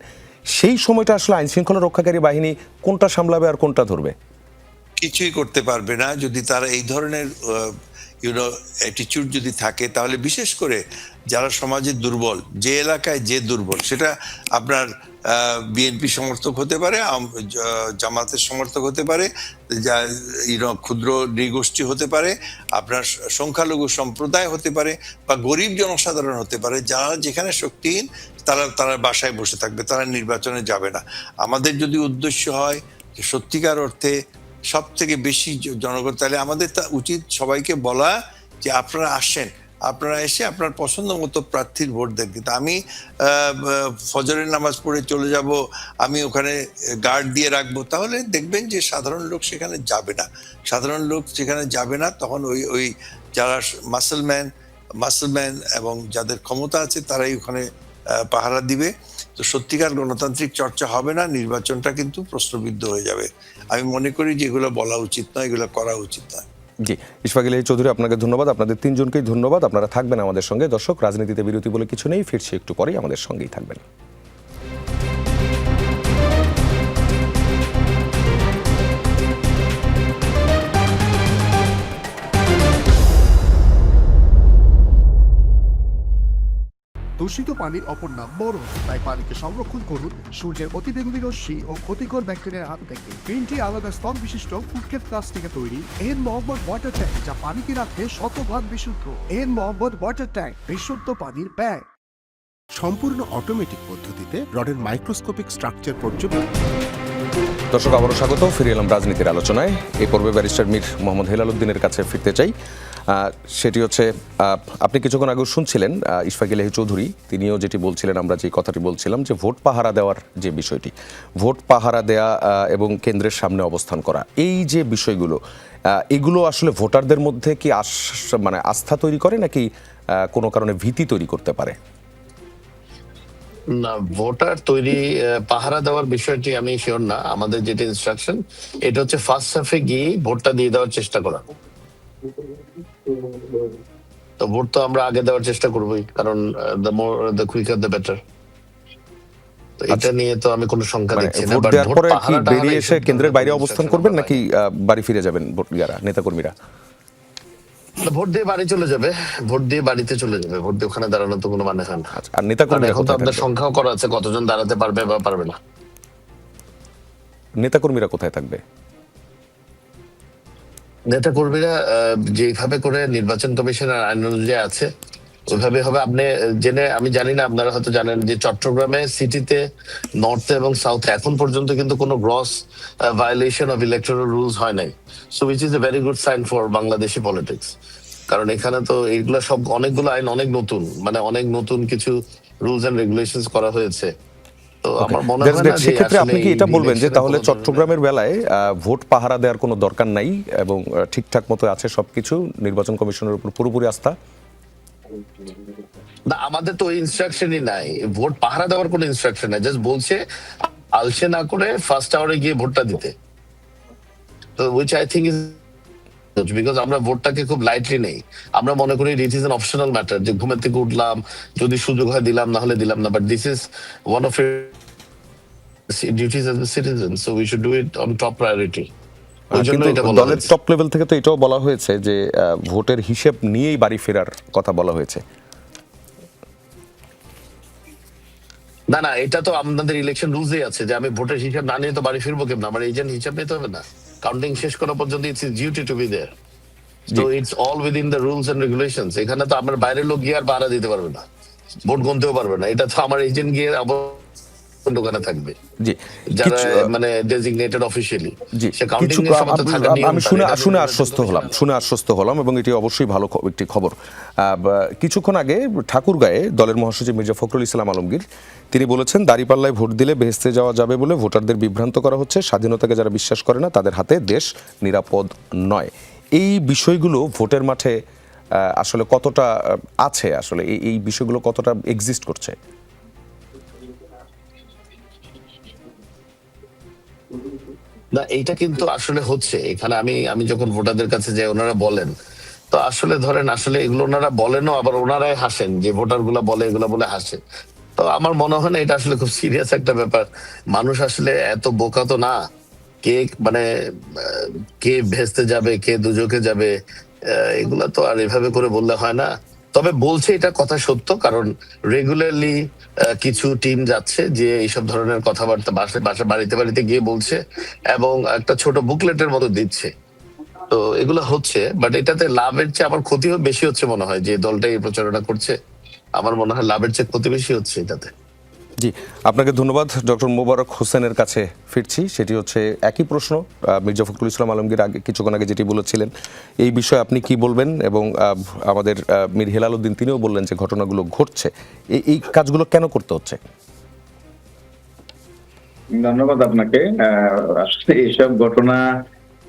সেই সময়টা আসলে আইন শৃঙ্খলা রক্ষাকারী বাহিনী কোনটা সামলাবে আর কোনটা ধরবে? কিছুই করতে পারবে না যদি তারা এই ধরনের অ্যাটিটিউড যদি থাকে। তাহলে বিশেষ করে যারা সমাজে দুর্বল, যে এলাকায় যে দুর্বল, সেটা আপনার বিএনপি সমর্থক হতে পারে, জামাতের সমর্থক হতে পারে, ক্ষুদ্র নৃগোষ্ঠী হতে পারে, আপনার সংখ্যালঘু সম্প্রদায় হতে পারে, বা গরিব জনসাধারণ হতে পারে, যারা যেখানে শক্তিহীন তারা বাসায় বসে থাকবে, তারা নির্বাচনে যাবে না। আমাদের যদি উদ্দেশ্য হয় যে সত্যিকার অর্থে সব থেকে বেশি জনগণ, তাহলে আমাদের উচিত সবাইকে বলা যে আপনারা আসেন, আপনারা এসে আপনার পছন্দ মতো প্রার্থীর ভোট দেন। কিন্তু আমি ফজরের নামাজ পড়ে চলে যাব, আমি ওখানে গার্ড দিয়ে রাখবো, তাহলে দেখবেন যে সাধারণ লোক সেখানে যাবে না। সাধারণ লোক সেখানে যাবে না, তখন ওই যারা মাসলম্যান এবং যাদের ক্ষমতা আছে তারাই ওখানে পাহারা দিবে। তো সত্যিকার গণতান্ত্রিক চর্চা হবে না, নির্বাচনটা কিন্তু প্রশ্নবিদ্ধ হয়ে যাবে। আমি মনে করি যে এগুলো বলা উচিত নয়, এগুলো করা উচিত নয়। জি, ইশফাক ইলাহী চৌধুরী, আপনাকে ধন্যবাদ। আপনাদের তিনজনকেই ধন্যবাদ। আপনারা থাকবেন আমাদের সঙ্গে। দর্শক, রাজনীতিতে বিরতি বলে কিছু নেই, ফিরছি একটু পরেই, আমাদের সঙ্গেই থাকবেন। দূষিত পানির অপর নাম বোরন। তাই পানিকে সংরক্ষণ করুন সূর্যের অতিবেগুনি রশ্মি ও ক্ষতিকর ব্যাকটেরিয়ার হাত থেকে। 3টি আলাদা স্তর বিশিষ্ট ফুটকেট প্লাস্টিকে তৈরি এন মোহাম্মদ ওয়াটার ট্যাঙ্ক, যা পানিকে রাখে শতভাগ বিশুদ্ধ। এন মোহাম্মদ ওয়াটার ট্যাঙ্ক, বিশুদ্ধ পানির ব্যাগ। সম্পূর্ণ অটোমেটিক পদ্ধতিতে রডের মাইক্রোস্কোপিক স্ট্রাকচার পর্যবেক্ষণ। দর্শক, আবারও স্বাগত। ফিরে এলাম রাজনীতির আলোচনায়। এই পর্বে ব্যারিস্টার মীর মোহাম্মদ হেলাল উদ্দিনের কাছে ফিরতে চাই। সেটি হচ্ছে, আপনি কিছুক্ষণ আগে শুনছিলেন ইশফাক ইলাহি চৌধুরী, তিনিও যেটি বলছিলেন, আমরা যে কথাটি বলছিলাম যে ভোট পাহারা দেওয়ার যে বিষয়টি, ভোট পাহারা দেয়া এবং কেন্দ্রের সামনে অবস্থান করা, এই যে বিষয়গুলো, এগুলো আসলে ভোটারদের মধ্যে কি মানে আস্থা তৈরি করে নাকি কোনো কারণে ভীতি তৈরি করতে পারে? না, ভোটার তৈরি পাহারা দেওয়ার বিষয়টি আমি শিওর না। আমাদের যেটা ইনস্ট্রাকশন, এটা হচ্ছে ফার্স্ট হাফে গিয়ে ভোটটা দিয়ে দেওয়ার চেষ্টা করা। তো ভোট তো আমরা আগে দেওয়ার চেষ্টা করবোই, কারণ দ্য কুইকার দ্য বেটার। তো এটা নিয়ে তো আমি কোনো শঙ্কা দেখছি না। ভোট দেওয়ার পরে কি বেরিয়ে এসে কেন্দ্রের বাইরে অবস্থান করবেন নাকি বাড়ি ফিরে যাবেন নেতাকর্মীরা? ভোট দিয়ে বাড়ি চলে যাবে, ভোট দিয়ে বাড়িতে চলে যাবে। ভোট দিয়ে ওখানে দাঁড়ানো তো কোনো মানে হয় না। আর নেতাকর্মীরা এখন তো কোথায় আপনার থাকবে? সংখ্যাও করা আছে কতজন দাঁড়াতে পারবে বা পারবে না। নেতাকর্মীরা কোথায় থাকবে? নেতা কর্মীরা যেভাবে করে নির্বাচন কমিশনের আইন অনুযায়ী আছে ওইভাবে হবে। আপনি জেনে, আমি জানি না, আপনারা হয়তো জানেন যে চট্টগ্রামে সিটিতে নর্থ এবং সাউথে এখন পর্যন্ত কিন্তু কোনো gross violation of electoral rules হয় নাই। So which is a very good sign for Bangladeshi politics. কারণ এখানে তো এইগুলা সব অনেকগুলো আইন অনেক নতুন, মানে অনেক নতুন কিছু রুলস এন্ড রেগুলেশনস করা হয়েছে। তো আমার মনে হয় না যে সেক্ষেত্রে আপনি কি এটা বলবেন যে election-এ তাহলে কোনো ধরনের- চট্টগ্রামের বেলায় ভোট পাহারা দেওয়ার কোনো দরকার নাই এবং ঠিকঠাক মতো আছে সবকিছু, নির্বাচন কমিশনের উপর পুরোপুরি আস্থা? না, আমাদের তো ওই ইনস্ট্রাকশনই নাই। ভোট পাহারা দেওয়ার কোনো ইনস্ট্রাকশন নাই, জাস্ট বলছে আলসে না করে ফার্স্ট আওয়ারে গিয়ে ভোটটা দিতে। তো which I think is, because আমরা ভোটটাকে খুব লাইটলি নেই। আমরা মনে করি it is an optional matter, যে ঘুমের থেকে উঠলাম, যদি সুযোগ হয় দিলাম, না হলে দিলাম না। But this is one of duties as a citizen, so we should do it on top priority. ওই জন্য কিন্তু এটা বলা দলের হয়েছে। টপ লেভেল থেকে তো এটাও বলা হয়েছে যে ভোটের হিসেব নিয়েই বাড়ি ফেরার কথা বলা হয়েছে। না না, এটা তো আমাদের ইলেকশন রুলসেই আছে যে আমি ভোটের হিসাব না নিয়ে তো বাড়ি ফিরবো কেমন? আমার এজেন্ট হিসাব নিতে হবে না? কাউন্টিং শেষ করা পর্যন্ত it's duty to be there. So it's all within the rules and regulations. এখানে তো আমার বাইরের লোক গিয়ে আর পাহারা দিতে পারবে না, ভোট গুনতেও পারবে না। এটা তো আমার এজেন্ট গিয়ে আবার দোকানে থাকবে, জি, যারা মানে ডেজিগনেটেড অফিশিয়ালি। জি, সে কাউন্টিং এর সময় তো থাকা নিয়ম। আমি শুনে আশ্বস্ত হলাম এবং এটি অবশ্যই ভালো একটি খবর। কিছুক্ষণ আগে ঠাকুরগাঁয়ে দলের মহাসচিব মির্জা ফখরুল ইসলাম আলমগীর তিনি বলেছেন, দাঁড়িপাল্লায় ভোট দিলে বেহেশতে যাওয়া যাবে বলে ভোটারদের বিভ্রান্ত করা হচ্ছে। স্বাধীনতাকে যারা বিশ্বাস করে না তাদের হাতে দেশ নিরাপদ নয়। এই বিষয়গুলো ভোটের মাঠে আসলে কতটা আছে, আসলে এই বিষয়গুলো কতটা এক্সিস্ট করছে? না, এইটা কিন্তু আসলে হচ্ছে। এখানে আমি যখন ভোটারদের কাছে যাই, ওনারা বলেন, তো আসলে ধরেন আসলে এগুলো ওনারা বলেনও, আবার ওনারাই হাসেন, যে ভোটার গুলা বলে এগুলো বলে হাসে। তো আমার মনে হয় না এটা আসলে খুব সিরিয়াস একটা ব্যাপার। মানুষ আসলে এত বোকা তো না। কে মানে কে ভেস্তে যাবে, কে দুজকে যাবে, এগুলা তো আর এভাবে করে বললে হয় না। তবে বলছে এটা কথা সত্য, কারণ রেগুলারলি কিছু টিম যাচ্ছে যে এইসব ধরনের কথাবার্তা বাড়িতে বাড়িতে গিয়ে বলছে, এবং একটা ছোট বুকলেটের মতো দিচ্ছে। তো এগুলো হচ্ছে, বাট এটাতে লাভের চেয়ে আমার ক্ষতি বেশি হচ্ছে মনে হয়। যে দলটা এই প্রচারণা করছে, আমার মনে হয় লাভের চেয়ে ক্ষতি বেশি হচ্ছে এটাতে। জি, আপনাকে ধন্যবাদ। ডক্টর মোবারক হোসেনের কাছে ফিরছি। সেটি হচ্ছে একই প্রশ্ন মির্জা ফখরুল ইসলাম আলমগীর কিছুক্ষণ আগে যেটি বলেছিলেন, এই বিষয়ে আপনি কি বলবেন? এবং আমাদের মীর হেলাল উদ্দিন তিনিও বললেন যে ঘটনাগুলো ঘটছে, এই কাজগুলো কেন করতে হচ্ছে? ধন্যবাদ আপনাকে। আসলে এইসব ঘটনা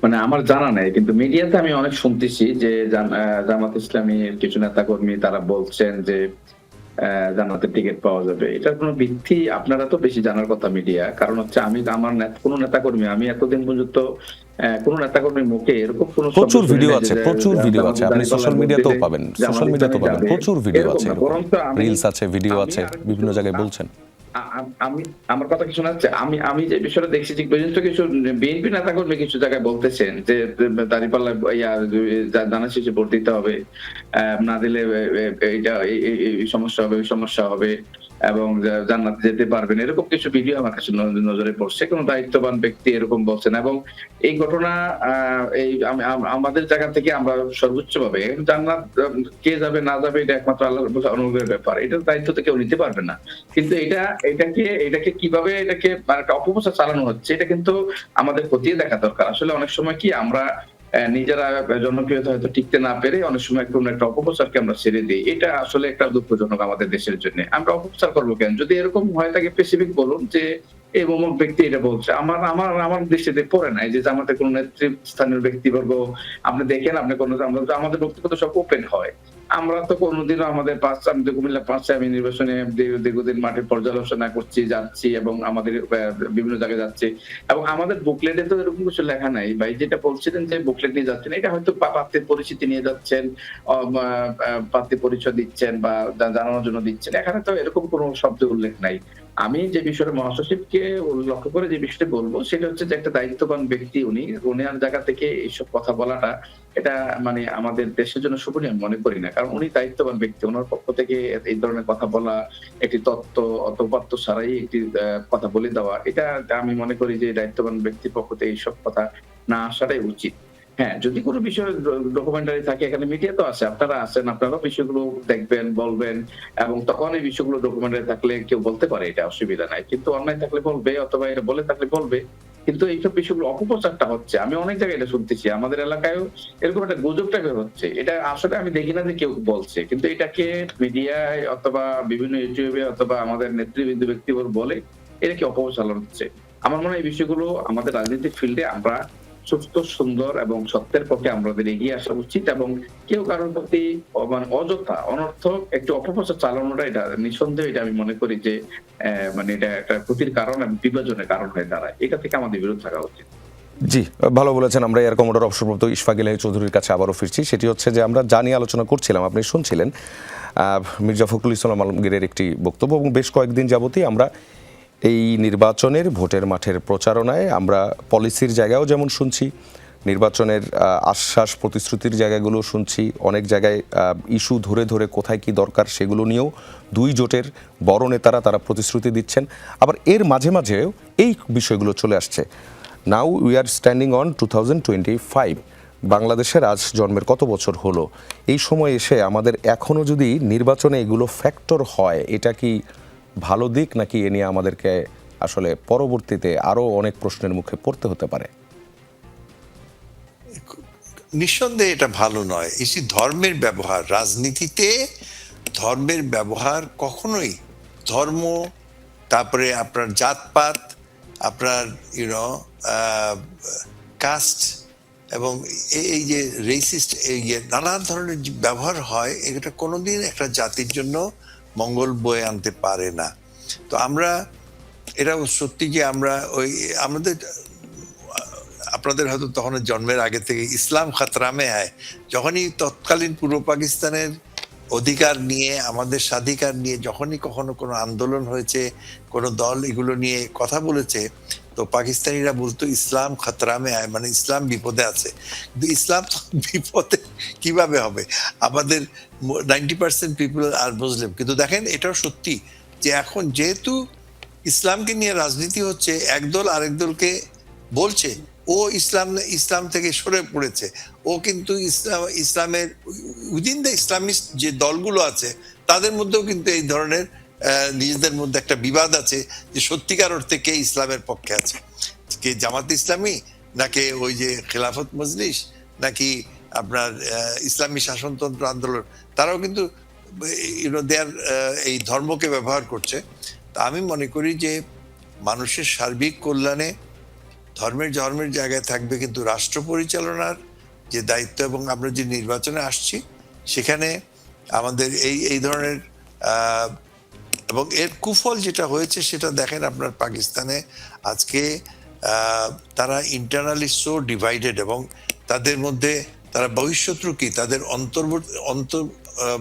মানে আমার জানা নেই, কিন্তু মিডিয়াতে আমি অনেক শুনতেছি যে জামাত ইসলামীর কিছু নেতা কর্মী তারা বলছেন যে জান্নাতের টিকিট পাওয়া যাবে। এটার কোনো ভিত্তি আপনারা তো বেশি জানার কথা মিডিয়া। কারণ হচ্ছে আমি আমার কোনো নেতাকর্মী, আমি এতদিন পর্যন্ত কোন নেতাকর্মীর মুখে এরকম কোন প্রচুর ভিডিও আছে, আপনি সোশ্যাল মিডিয়াতেও পাবেন, প্রচুর ভিডিও আছে, রিলস আছে, ভিডিও আছে, বিভিন্ন জায়গায় বলছেন। আমি আমার কথা কি শোনা যাচ্ছে? আমি যে বিষয়টা দেখছি ঠিক পর্যন্ত কিছু বিএনপি নেতাকর্মী কিছু জায়গায় বলতেছেন যে দাঁড়িপাল্লা জানা শেষে ভোট দিতে হবে, না দিলে এইটা এই সমস্যা হবে, ওই সমস্যা হবে এবং জান্নাতে যেতে পারবেন, এরকম কিছু ভিডিও আমার কাছে নজরে পড়ছে। কোন দায়িত্ববান ব্যক্তি এরকম বলছেন এবং এই ঘটনা এই আমাদের জায়গা থেকে আমরা সর্বোচ্চ ভাবে জান্নাত কে যাবে না যাবে এটা একমাত্র আল্লাহর অনুগ্রহের ব্যাপার, এটার দায়িত্ব তো কেউ নিতে পারবে না। কিন্তু এটাকে কিভাবে এটাকে মানে একটা অপপ্রচার চালানো হচ্ছে, এটা কিন্তু আমাদের খতিয়ে দেখা দরকার। আসলে অনেক সময় কি আমরা নিজেরা জনপ্রিয়তা হয়তো টিকতে না পেরে অনেক সময় কোন একটা অপপ্রচারকে আমরা ছেড়ে দিই, এটা আসলে একটা দুঃখজনক আমাদের দেশের জন্য। আমরা অপপ্রচার করবো কেন? যদি এরকম হয় থাকে স্পেসিফিক বলুন যে এই অমুক ব্যক্তি এটা বলছে, আমার দৃষ্টিতে পড়ে নাই যে আমাদের কোন নেতৃস্থানীয় ব্যক্তিবর্গ আপনি দেখেন, আপনি কোন আমাদের বক্তব্য তো সব ওপেন হয়। আমরা তো কোনোদিনও আমাদের কুমিল্লা 5 আমি নির্বাচনে দীর্ঘদিন মাঠে পর্যালোচনা করছি, যাচ্ছি এবং আমাদের বিভিন্ন জায়গায় যাচ্ছি এবং আমাদের বুকলেটে তো এরকম কিছু লেখা নাই ভাই, যেটা বলছিলেন যে বুকলেট নিয়ে যাচ্ছেন, এটা হয়তো প্রার্থীর পরিচিতি নিয়ে যাচ্ছেন, প্রার্থী পরিচয় দিচ্ছেন বা জানানোর জন্য দিচ্ছেন, এখানে তো এরকম কোনো শব্দ উল্লেখ নাই। আমি যে বিষয়টা মহাসচিবকে লক্ষ্য করে যে বিষয়টা বলবো সেটা হচ্ছে যে একটা দায়িত্ববান ব্যক্তি উনার জায়গা থেকে এইসব কথা বলাটা এটা মানে আমাদের দেশের জন্য শোভনীয় মনে করি না। কারণ উনি দায়িত্ববান ব্যক্তি, ওনার পক্ষ থেকে এই ধরনের কথা বলা, একটি তত্ত্ব অতপাত্য ছাড়াই একটি কথা বলে দেওয়া, এটা আমি মনে করি যে দায়িত্ববান ব্যক্তির পক্ষ থেকে এইসব কথা না আসাটাই উচিত। হ্যাঁ, যদি কোনো বিষয় ডকুমেন্টারি থাকে, এখানে মিডিয়া তো আছে, আপনারা আছেন, আপনারাও বিষয়গুলো দেখবেন, বলবেন এবং তখন এই বিষয়গুলো ডকুমেন্টারি থাকলে কেউ বলতে পারে, এটা অসুবিধা নাই। কিন্তু অনলাইন থাকলে বলবে অথবা এটা বলে থাকলে বলবে। কিন্তু এইসব বিষয়গুলো অপপ্রচারটা হচ্ছে, আমি অনেক জায়গায় এটা শুনতেছি, আমাদের এলাকায়ও এরকম একটা গুজব টাইপের হচ্ছে। এটা আসলে আমি দেখি না যে কেউ বলছে, কিন্তু এটাকে মিডিয়ায় অথবা বিভিন্ন ইউটিউবে অথবা আমাদের নেতৃবৃন্দ ব্যক্তিবর্গ বলে এটা কি অপপ্রচার হচ্ছে। আমার মনে হয় এই বিষয়গুলো আমাদের রাজনৈতিক ফিল্ডে আমরা সুস্থ, সুন্দর এবং সত্যের পক্ষে আমাদের এগিয়ে আসা উচিত এবং কেউ কারোর প্রতি মানে অযথা অনর্থক একটু অপপ্রচার চালানোটা এটা নিঃসন্দেহে এটা আমি মনে করি যে মানে এটা একটা ক্ষতির কারণ এবং বিভাজনের কারণ হয়ে দাঁড়ায়। এটা থেকে আমাদের বিরত থাকা উচিত। জি, ভালো বলেছেন। আমরা এয়ার কমোডর অবসরপ্রাপ্ত ইশফাক ইলাহি চৌধুরীর কাছে আবারও ফিরছি। সেটি হচ্ছে যে আমরা যা নিয়ে আলোচনা করছিলাম, আপনি শুনছিলেন মির্জা ফখরুল ইসলাম আলমগীরের একটি বক্তব্য এবং বেশ কয়েকদিন যাবতই আমরা এই নির্বাচনের ভোটের মাঠের প্রচারণায় আমরা পলিসির জায়গায়ও যেমন শুনছি, নির্বাচনের আশ্বাস প্রতিশ্রুতির জায়গাগুলো শুনছি, অনেক জায়গায় ইস্যু ধরে ধরে কোথায় কি দরকার সেগুলো নিয়েও দুই জোটের বড় নেতারা তারা প্রতিশ্রুতি দিচ্ছেন। আবার এর মাঝে মাঝেও এই বিষয়গুলো চলে আসছে। Now we are standing on 2025, বাংলাদেশের আজ জন্মের কত বছর হলো, এই সময় এসে আমাদের এখনও যদি নির্বাচনে এগুলো ফ্যাক্টর হয়, এটা কি ভালো দিক নাকি এ নিয়ে আমাদেরকে আসলে পরবর্তীতে আরো অনেক প্রশ্নের মুখে পড়তে হতে পারে? নিঃসন্দেহে এটা ভালো নয়। এই যে ধর্মের ব্যবহার, রাজনীতিতে ধর্মের ব্যবহার কখনোই ধর্ম, তারপরে আপনার জাতপাত, আপনার কাস্ট এবং এই যে রেসিস্ট নানান ধরনের যে ব্যবহার হয়, এটা কোনোদিন একটা জাতির জন্য মঙ্গল বয়ে আনতে পারে না। তো আমরা এটা সত্যি যে আমরা আমাদের আপনাদের হয়তো তখন জন্মের আগে থেকে ইসলাম খাতরামে আয়, যখনই তৎকালীন পূর্ব পাকিস্তানের অধিকার নিয়ে, আমাদের স্বাধিকার নিয়ে যখনই কখনো কোনো আন্দোলন হয়েছে, কোনো দল এগুলো নিয়ে কথা বলেছে, তো পাকিস্তানিরা বলতো ইসলাম খাতরামে আয়, মানে ইসলাম বিপদে আছে। কিন্তু ইসলাম তো বিপদে কিভাবে হবে? আমাদের 90% পিপল আর মুসলিম। কিন্তু দেখেন এটাও সত্যি যে এখন যেহেতু ইসলামকে নিয়ে রাজনীতি হচ্ছে, একদল আরেক দলকে বলছে ও ইসলাম থেকে সরে পড়েছে, ও কিন্তু ইসলামের উইদিন দ্য ইসলামিস্ট যে দলগুলো আছে তাদের মধ্যেও কিন্তু এই ধরনের নিজেদের মধ্যে একটা বিবাদ আছে যে সত্যিকার অর্থে কে ইসলামের পক্ষে আছে, কে জামাত ইসলামী নাকি ওই যে খেলাফত মজলিস নাকি আপনার ইসলামী শাসনতন্ত্র আন্দোলন, তারাও কিন্তু দেয়ার এই ধর্মকে ব্যবহার করছে। তা আমি মনে করি যে মানুষের সার্বিক কল্যাণে ধর্মের জায়গায় থাকবে, কিন্তু রাষ্ট্র পরিচালনার যে দায়িত্ব এবং আমরা যে নির্বাচনে আসছি সেখানে আমাদের এই ধরনের এবং এর কুফল যেটা হয়েছে সেটা দেখেন আপনার পাকিস্তানে আজকে তারা ইন্টারনালি সো ডিভাইডেড এবং তাদের মধ্যে তারা বহিঃশত্রু কি তাদের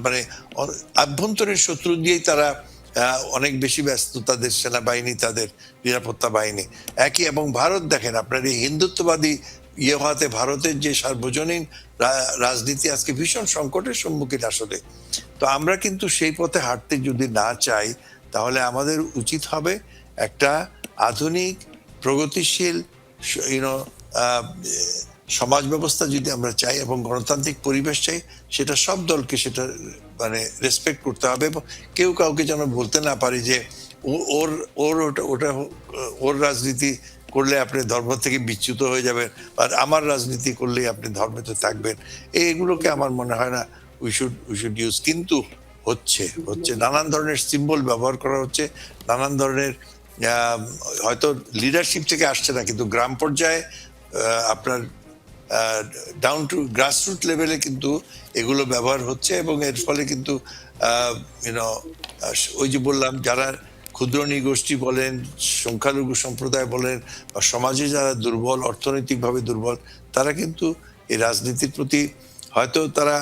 মানে আভ্যন্তরীণ শত্রু দিয়েই তারা অনেক বেশি ব্যস্ত তাদের সেনাবাহিনী, তাদের নিরাপত্তা বাহিনী একই। এবং ভারত দেখেন, আপনার এই হিন্দুত্ববাদী হওয়াতে ভারতের যে সার্বজনীন রাজনীতি আজকে ভীষণ সংকটের সম্মুখীন আসলে। তো আমরা কিন্তু সেই পথে হাঁটতে যদি না চাই, তাহলে আমাদের উচিত হবে একটা আধুনিক প্রগতিশীল সমাজ ব্যবস্থা যদি আমরা চাই এবং গণতান্ত্রিক পরিবেশ চাই, সেটা সব দলকে সেটা মানে রেসপেক্ট করতে হবে। এবং কেউ কাউকে যেন বলতে না পারে যে ওর ওর ওটা ওটা ওর রাজনীতি করলে আপনি ধর্ম থেকে বিচ্যুত হয়ে যাবেন, আর আমার রাজনীতি করলে আপনি ধর্মেতে থাকবেন। এইগুলোকে আমার মনে হয় না উই শুড ইউজ। কিন্তু হচ্ছে নানান ধরনের সিম্বল ব্যবহার করা হচ্ছে, নানান ধরনের হয়তো লিডারশিপ থেকে আসছে না, কিন্তু গ্রাম পর্যায়ে আপনার ডাউন টু গ্রাসরুট লেভেলে কিন্তু এগুলো ব্যবহার হচ্ছে। এবং এর ফলে কিন্তু ওই যে বললাম, যারা ক্ষুদ্র নৃগোষ্ঠী বলেন, সংখ্যালঘু সম্প্রদায় বলেন, বা সমাজে যারা দুর্বল, অর্থনৈতিকভাবে দুর্বল, তারা কিন্তু এই রাজনীতির প্রতি হয়তো তারা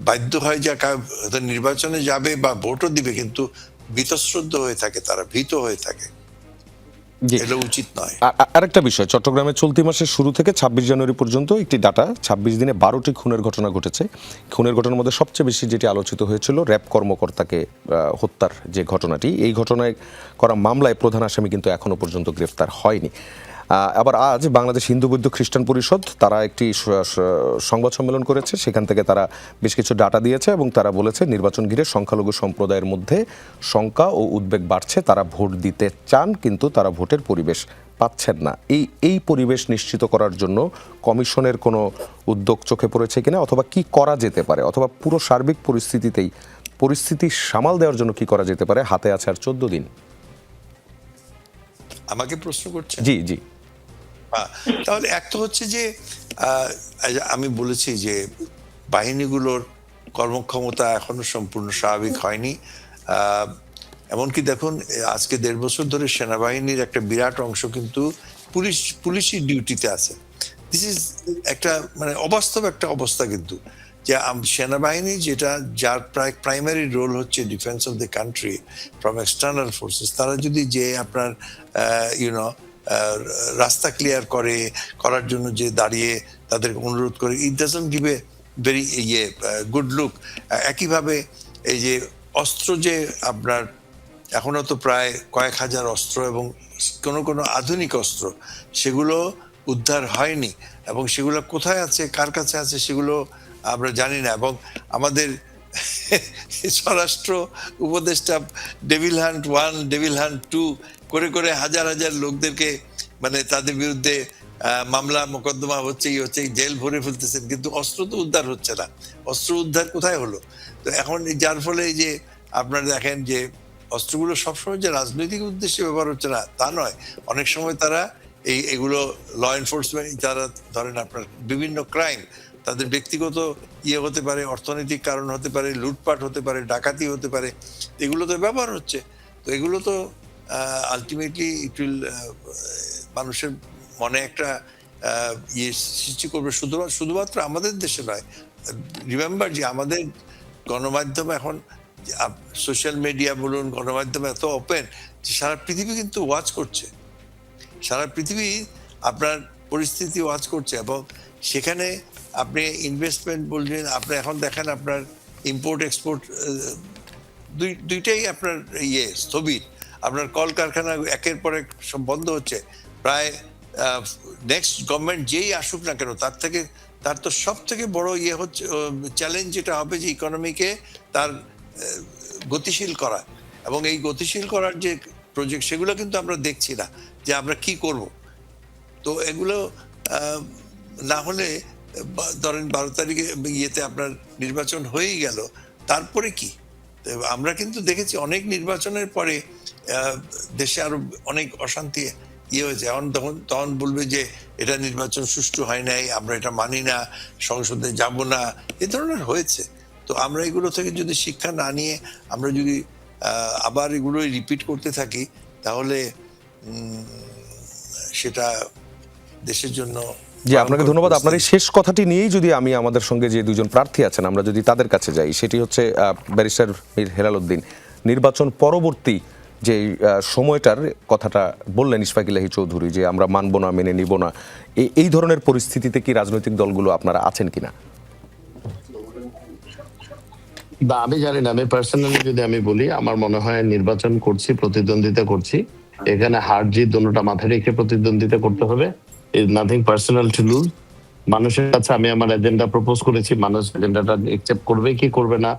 বাধ্য হয় যে হয়তো নির্বাচনে যাবে বা ভোটও দিবে, কিন্তু বীতশ্রদ্ধ হয়ে থাকে, তারা ভীত হয়ে থাকে। এটা উচিত নয়। আরেকটা বিষয়, চট্টগ্রামে চলতি মাসের শুরু থেকে 26 জানুয়ারি পর্যন্ত একটি ডাটা, 26 দিনে 12টি খুনের ঘটনা ঘটেছে। খুনের ঘটনার মধ্যে সবচেয়ে বেশি যেটি আলোচিত হয়েছিল র্যাব কর্মকর্তাকে হত্যার যে ঘটনাটি, এই ঘটনায় করা মামলায় প্রধান আসামি কিন্তু এখনো পর্যন্ত গ্রেফতার হয়নি। আবার আজ বাংলাদেশ হিন্দু বৌদ্ধ খ্রিস্টান পরিষদ তারা একটি সংবাদ সম্মেলন করেছে, সেখান থেকে তারা বেশ কিছু ডাটা দিয়েছে এবং তারা বলেছে নির্বাচন ঘিরে সংখ্যালঘু সম্প্রদায়ের মধ্যে শঙ্কা ও উদ্বেগ বাড়ছে। তারা ভোট দিতে চান, কিন্তু তারা ভোটের পরিবেশ পাচ্ছেন না। এই পরিবেশ নিশ্চিত করার জন্য কমিশনের কোনো উদ্যোগ চোখে পড়েছে কিনা, অথবা কি করা যেতে পারে, অথবা পুরো সার্বিক পরিস্থিতি সামাল দেওয়ার জন্য কি করা যেতে পারে? হাতে আছে আর 14 দিন। আমাকে প্রশ্ন করছে? জি জি। তাহলে একটা হচ্ছে যে আমি বলেছি যে বাহিনীগুলোর কর্মক্ষমতা এখনো সম্পূর্ণ স্বাভাবিক হয়নি। এমনকি দেখুন, আজকে 1.5 বছর ধরে সেনাবাহিনীর একটা বিরাট অংশ কিন্তু পুলিশি ডিউটিতে আছে। দিস ইজ একটা মানে অবাস্তব একটা অবস্থা, কিন্তু যে সেনাবাহিনী যার প্রাইমারি রোল হচ্ছে defence of the country from external forces, তারা যদি যে আপনার রাস্তা ক্লিয়ার করার জন্য যে দাঁড়িয়ে তাদেরকে অনুরোধ করে, it doesn't give a very good look. একইভাবে এই যে অস্ত্র, যে আপনার এখনো তো প্রায় কয়েক হাজার অস্ত্র এবং কোনো আধুনিক অস্ত্র, সেগুলো উদ্ধার হয়নি, এবং সেগুলো কোথায় আছে, কার কাছে আছে, সেগুলো আমরা জানি না। এবং আমাদের স্বরাষ্ট্র উপদেষ্টা ডেভিল হান্ট 1, ডেভিল হান্ট 2 করে হাজার হাজার লোকদেরকে মানে তাদের বিরুদ্ধে মামলা মোকদ্দমা হচ্ছে, জেল ভরে ফেলতেছেন, কিন্তু অস্ত্র তো উদ্ধার হচ্ছে না। অস্ত্র উদ্ধার কোথায় হলো? তো এখন যার ফলে যে আপনারা দেখেন যে অস্ত্রগুলো সবসময় যে রাজনৈতিক উদ্দেশ্যে ব্যবহার হচ্ছে না তা নয়, অনেক সময় তারা এগুলো ল এনফোর্সমেন্ট, যারা ধরেন আপনার বিভিন্ন ক্রাইম, তাদের ব্যক্তিগত হতে পারে, অর্থনৈতিক কারণ হতে পারে, লুটপাট হতে পারে, ডাকাতি হতে পারে, এগুলো তো ব্যবহার হচ্ছে। তো এগুলো তো আলটিমেটলি ইট উইল মানুষের মনে একটা সৃষ্টি করবে, শুধুমাত্র আমাদের দেশে নয়। রিমেম্বার যে আমাদের গণমাধ্যম এখন, সোশ্যাল মিডিয়া বলুন, গণমাধ্যম এত ওপেন যে সারা পৃথিবী কিন্তু ওয়াচ করছে, সারা পৃথিবী আপনার পরিস্থিতি ওয়াচ করছে। এবং সেখানে আপনি ইনভেস্টমেন্ট বলছেন, আপনি এখন দেখেন আপনার ইম্পোর্ট এক্সপোর্ট দুইটাই আপনার স্থবির। আপনার কলকারখানা একের পর এক সব বন্ধ হচ্ছে। প্রায় নেক্সট গভর্নমেন্ট যেই আসুক না কেন, তার তো সব থেকে বড় হচ্ছে চ্যালেঞ্জ, যেটা হবে যে ইকোনমিকে তার গতিশীল করা। এবং এই গতিশীল করার যে প্রজেক্ট, সেগুলো কিন্তু আমরা দেখছি না যে আমরা কি করব। তো এগুলো না হলে ধরেন 12 তারিখে আপনার নির্বাচন হয়েই গেল, তারপরে কি? আমরা কিন্তু দেখেছি অনেক নির্বাচনের পরে দেশে আরো অনেক অশান্তি হয়েছে। তখন বলবে যে এটা নির্বাচন সুষ্ঠু হয় নাই, আমরা এটা মানি না, সংসদে যাব না, এ ধরনের হয়েছে। তো আমরা এগুলো থেকে যদি শিক্ষা না নিয়ে আমরা যদি আবার এগুলো রিপিট করতে থাকি, তাহলে সেটা দেশের জন্য। জি, আপনাকে ধন্যবাদ। আপনার এই শেষ কথাটি নিয়েই যদি আমি আমাদের সঙ্গে যে দুজন প্রার্থী আছেন, আমরা যদি তাদের কাছে যাই, সেটি হচ্ছে ব্যারিস্টার মীর হেলাল উদ্দিন। নির্বাচন পরবর্তী যে সময়টার কথাটা বললেন ইশফাক ইলাহী চৌধুরী, যে আমরা মানব না, মেনে নিব না, এই ধরনের পরিস্থিতিতে কি রাজনৈতিক দলগুলো আপনারা আছেন কিনা? বা আমি জানি না, আমি পার্সোনালি যদি আমি বলি, আমার মনে হয় নির্বাচন করছি, প্রতিদ্বন্দ্বিতা করছি, এখানে হার জিত দুটোটা মাথায় রেখে প্রতিদ্বন্দ্বিতা করতে হবে। Is nothing personal to lose. মানুষের কাছে আমি আমার এজেন্ডা প্রপোজ করেছি, মানুষ এজেন্ডাটা একসেপ্ট করবে কি করবে না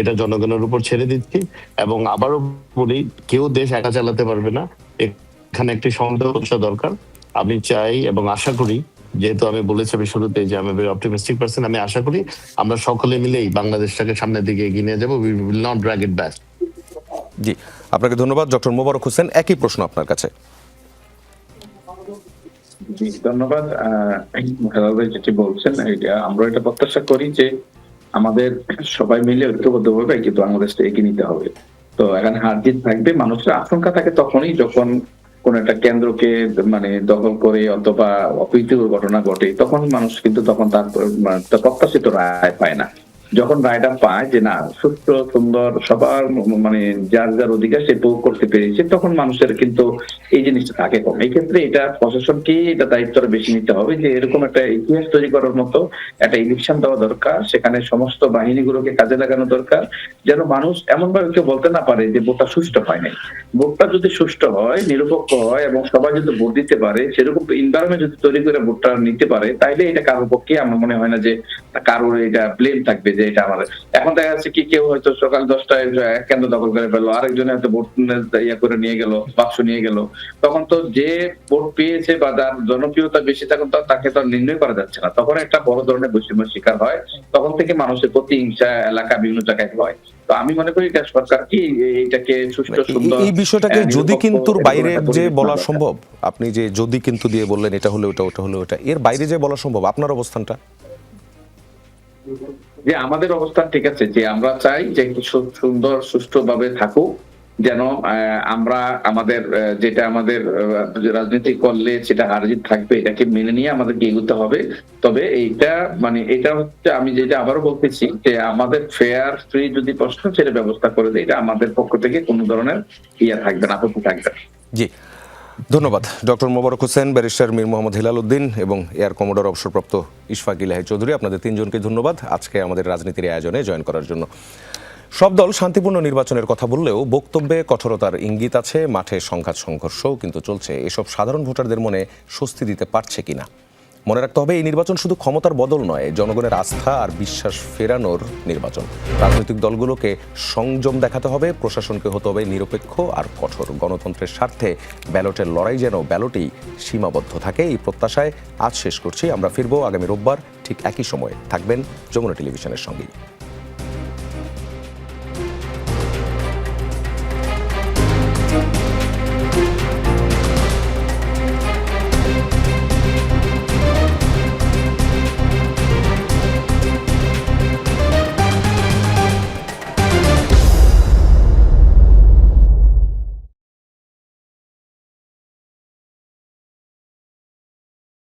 এটা জনগণের উপর ছেড়ে দিচ্ছি। এবং আবারও বলি, কেউ দেশ একা চালাতে পারবে না, এখানে একটি সন্দেহ দরকার। আমি চাই এবং আশা করি, যেহেতু আমি বলেছি আমি শুরুতে যে আমি ভেরি অপটিমিস্টিক পারসন, আমি আশা করি আমরা সকলে মিলেই বাংলাদেশটাকে সামনের দিকে এগিয়ে নিয়ে যাবো। We will not drag it back. জি, আপনাকে ধন্যবাদ। ডক্টর মোবারক হোসেন, একই প্রশ্ন আপনার কাছে। জি, ধন্যবাদ। হেলাল ভাই যেটি বলছেন, আমরা এটা প্রত্যাশা করি যে আমাদের সবাই মিলে ঐক্যবদ্ধভাবে কিন্তু বাংলাদেশটা এগিয়ে নিতে হবে। তো এখানে হার জিত থাকবে, মানুষের আশঙ্কা থাকে তখনই যখন কোন একটা কেন্দ্রকে দখল করে অথবা অপ্রীতিকর ঘটনা ঘটে, তখন মানুষ কিন্তু তখন তার প্রত্যাশিত রায় পায় না। যখন রায়টা পায় যে না, সুস্থ সুন্দর সবার যার যার অধিকার সে ভোগ করতে পেরেছে, তখন মানুষের কিন্তু এই জিনিসটা থাকে কম। এই ক্ষেত্রে এটা প্রশাসনকে এটা দায়িত্বটা বেশি নিতে হবে যে এরকম একটা ইতিহাস তৈরি করার মতো একটা ইলেকশন দেওয়া দরকার, সেখানে সমস্ত বাহিনীগুলোকে কাজে লাগানো দরকার, যেন মানুষ এমন ভাবে কেউ বলতে না পারে যে ভোটটা সুষ্ঠু হয় নাই। ভোটটা যদি সুষ্ঠু হয়, নিরপেক্ষ হয় এবং সবাই যদি ভোট দিতে পারে, সেরকম এনভায়রনমেন্ট যদি তৈরি করে ভোটটা নিতে পারে, তাইলে এটা কারোর পক্ষে আমার মনে হয় না যে কারোর এটা ব্লেম থাকবে যে এটা আমাদের। এখন দেখা যাচ্ছে কি, কেউ হয়তো সকাল 10টায় এক কেন্দ্র দখল করে ফেললো, আরেকজনে হয়তো ভোট করে নিয়ে গেল, বাক্স নিয়ে গেল, তখন তো যে ভোট পেয়েছে বা যার জনপ্রিয়তা বেশি, তখন তো তাকে তো নির্ণয় করা যাচ্ছে না, তখন একটা বড় ধরনের বৈষম্যের শিকার হয়, তখন থেকে মানুষের প্রতিহিংসা এলাকা বিভিন্ন জায়গায় হয়। তো আমি মনে করি এটা সরকার কি এটাকে সুষ্ঠু সুন্দর এই বিষয়টাকে যদি কিন্তুর বাইরে যে বলা সম্ভব, আপনি যে যদি কিন্তু দিয়ে বললেন এটা হলে ওটা, ওটা হলে ওটা, এর বাইরে যে বলা সম্ভব আপনার অবস্থানটা? যে আমাদের অবস্থান ঠিক আছে, যে আমরা চাই যে সুন্দর সুষ্ঠুভাবে থাকুক, যেন আমরা আমাদের যেটা আমাদের রাজনীতি করলে সেটা হারজিত থাকবে, এটাকে মেনে নিয়ে আমাদেরকে এগোতে হবে। তবে এইটা এটা হচ্ছে, আমি যেটা আবারও বলতেছি যে আমাদের ফেয়ার ফ্রি যদি প্রশ্ন সেটা ব্যবস্থা করে দেয়, এটা আমাদের পক্ষ থেকে কোনো ধরনের থাকবে না, আপত্তি থাকবে না। জি, ধন্যবাদ ডক্টর মোবারক হোসেন, ব্যারিস্টার মীর মোহাম্মদ হেলাল উদ্দিন এবং এয়ার কমোডর অবসরপ্রাপ্ত ইশফাক ইলাহী চৌধুরী, আপনাদের তিনজনকে ধন্যবাদ আজকে আমাদের রাজনীতির আয়োজনে জয়েন করার জন্য। সব দল শান্তিপূর্ণ নির্বাচনের কথা বললেও বক্তব্যে কঠোরতার ইঙ্গিত আছে, মাঠে সংঘাত সংঘর্ষও কিন্তু চলছে। এসব সাধারণ ভোটারদের মনে স্বস্তি দিতে পারছে কিনা? মনে রাখতে হবে, এই নির্বাচন শুধু ক্ষমতার বদল নয়, জনগণের আস্থা আর বিশ্বাস ফেরানোর নির্বাচন। রাজনৈতিক দলগুলোকে সংযম দেখাতে হবে, প্রশাসনকে হতে হবে নিরপেক্ষ আর কঠোর। গণতন্ত্রের স্বার্থে ব্যালটের লড়াই যেন ব্যালটেই সীমাবদ্ধ থাকে, এই প্রত্যাশায় আজ শেষ করছি। আমরা ফিরবো আগামী রোববার ঠিক একই সময়ে। থাকবেন যমুনা টেলিভিশনের সঙ্গেই।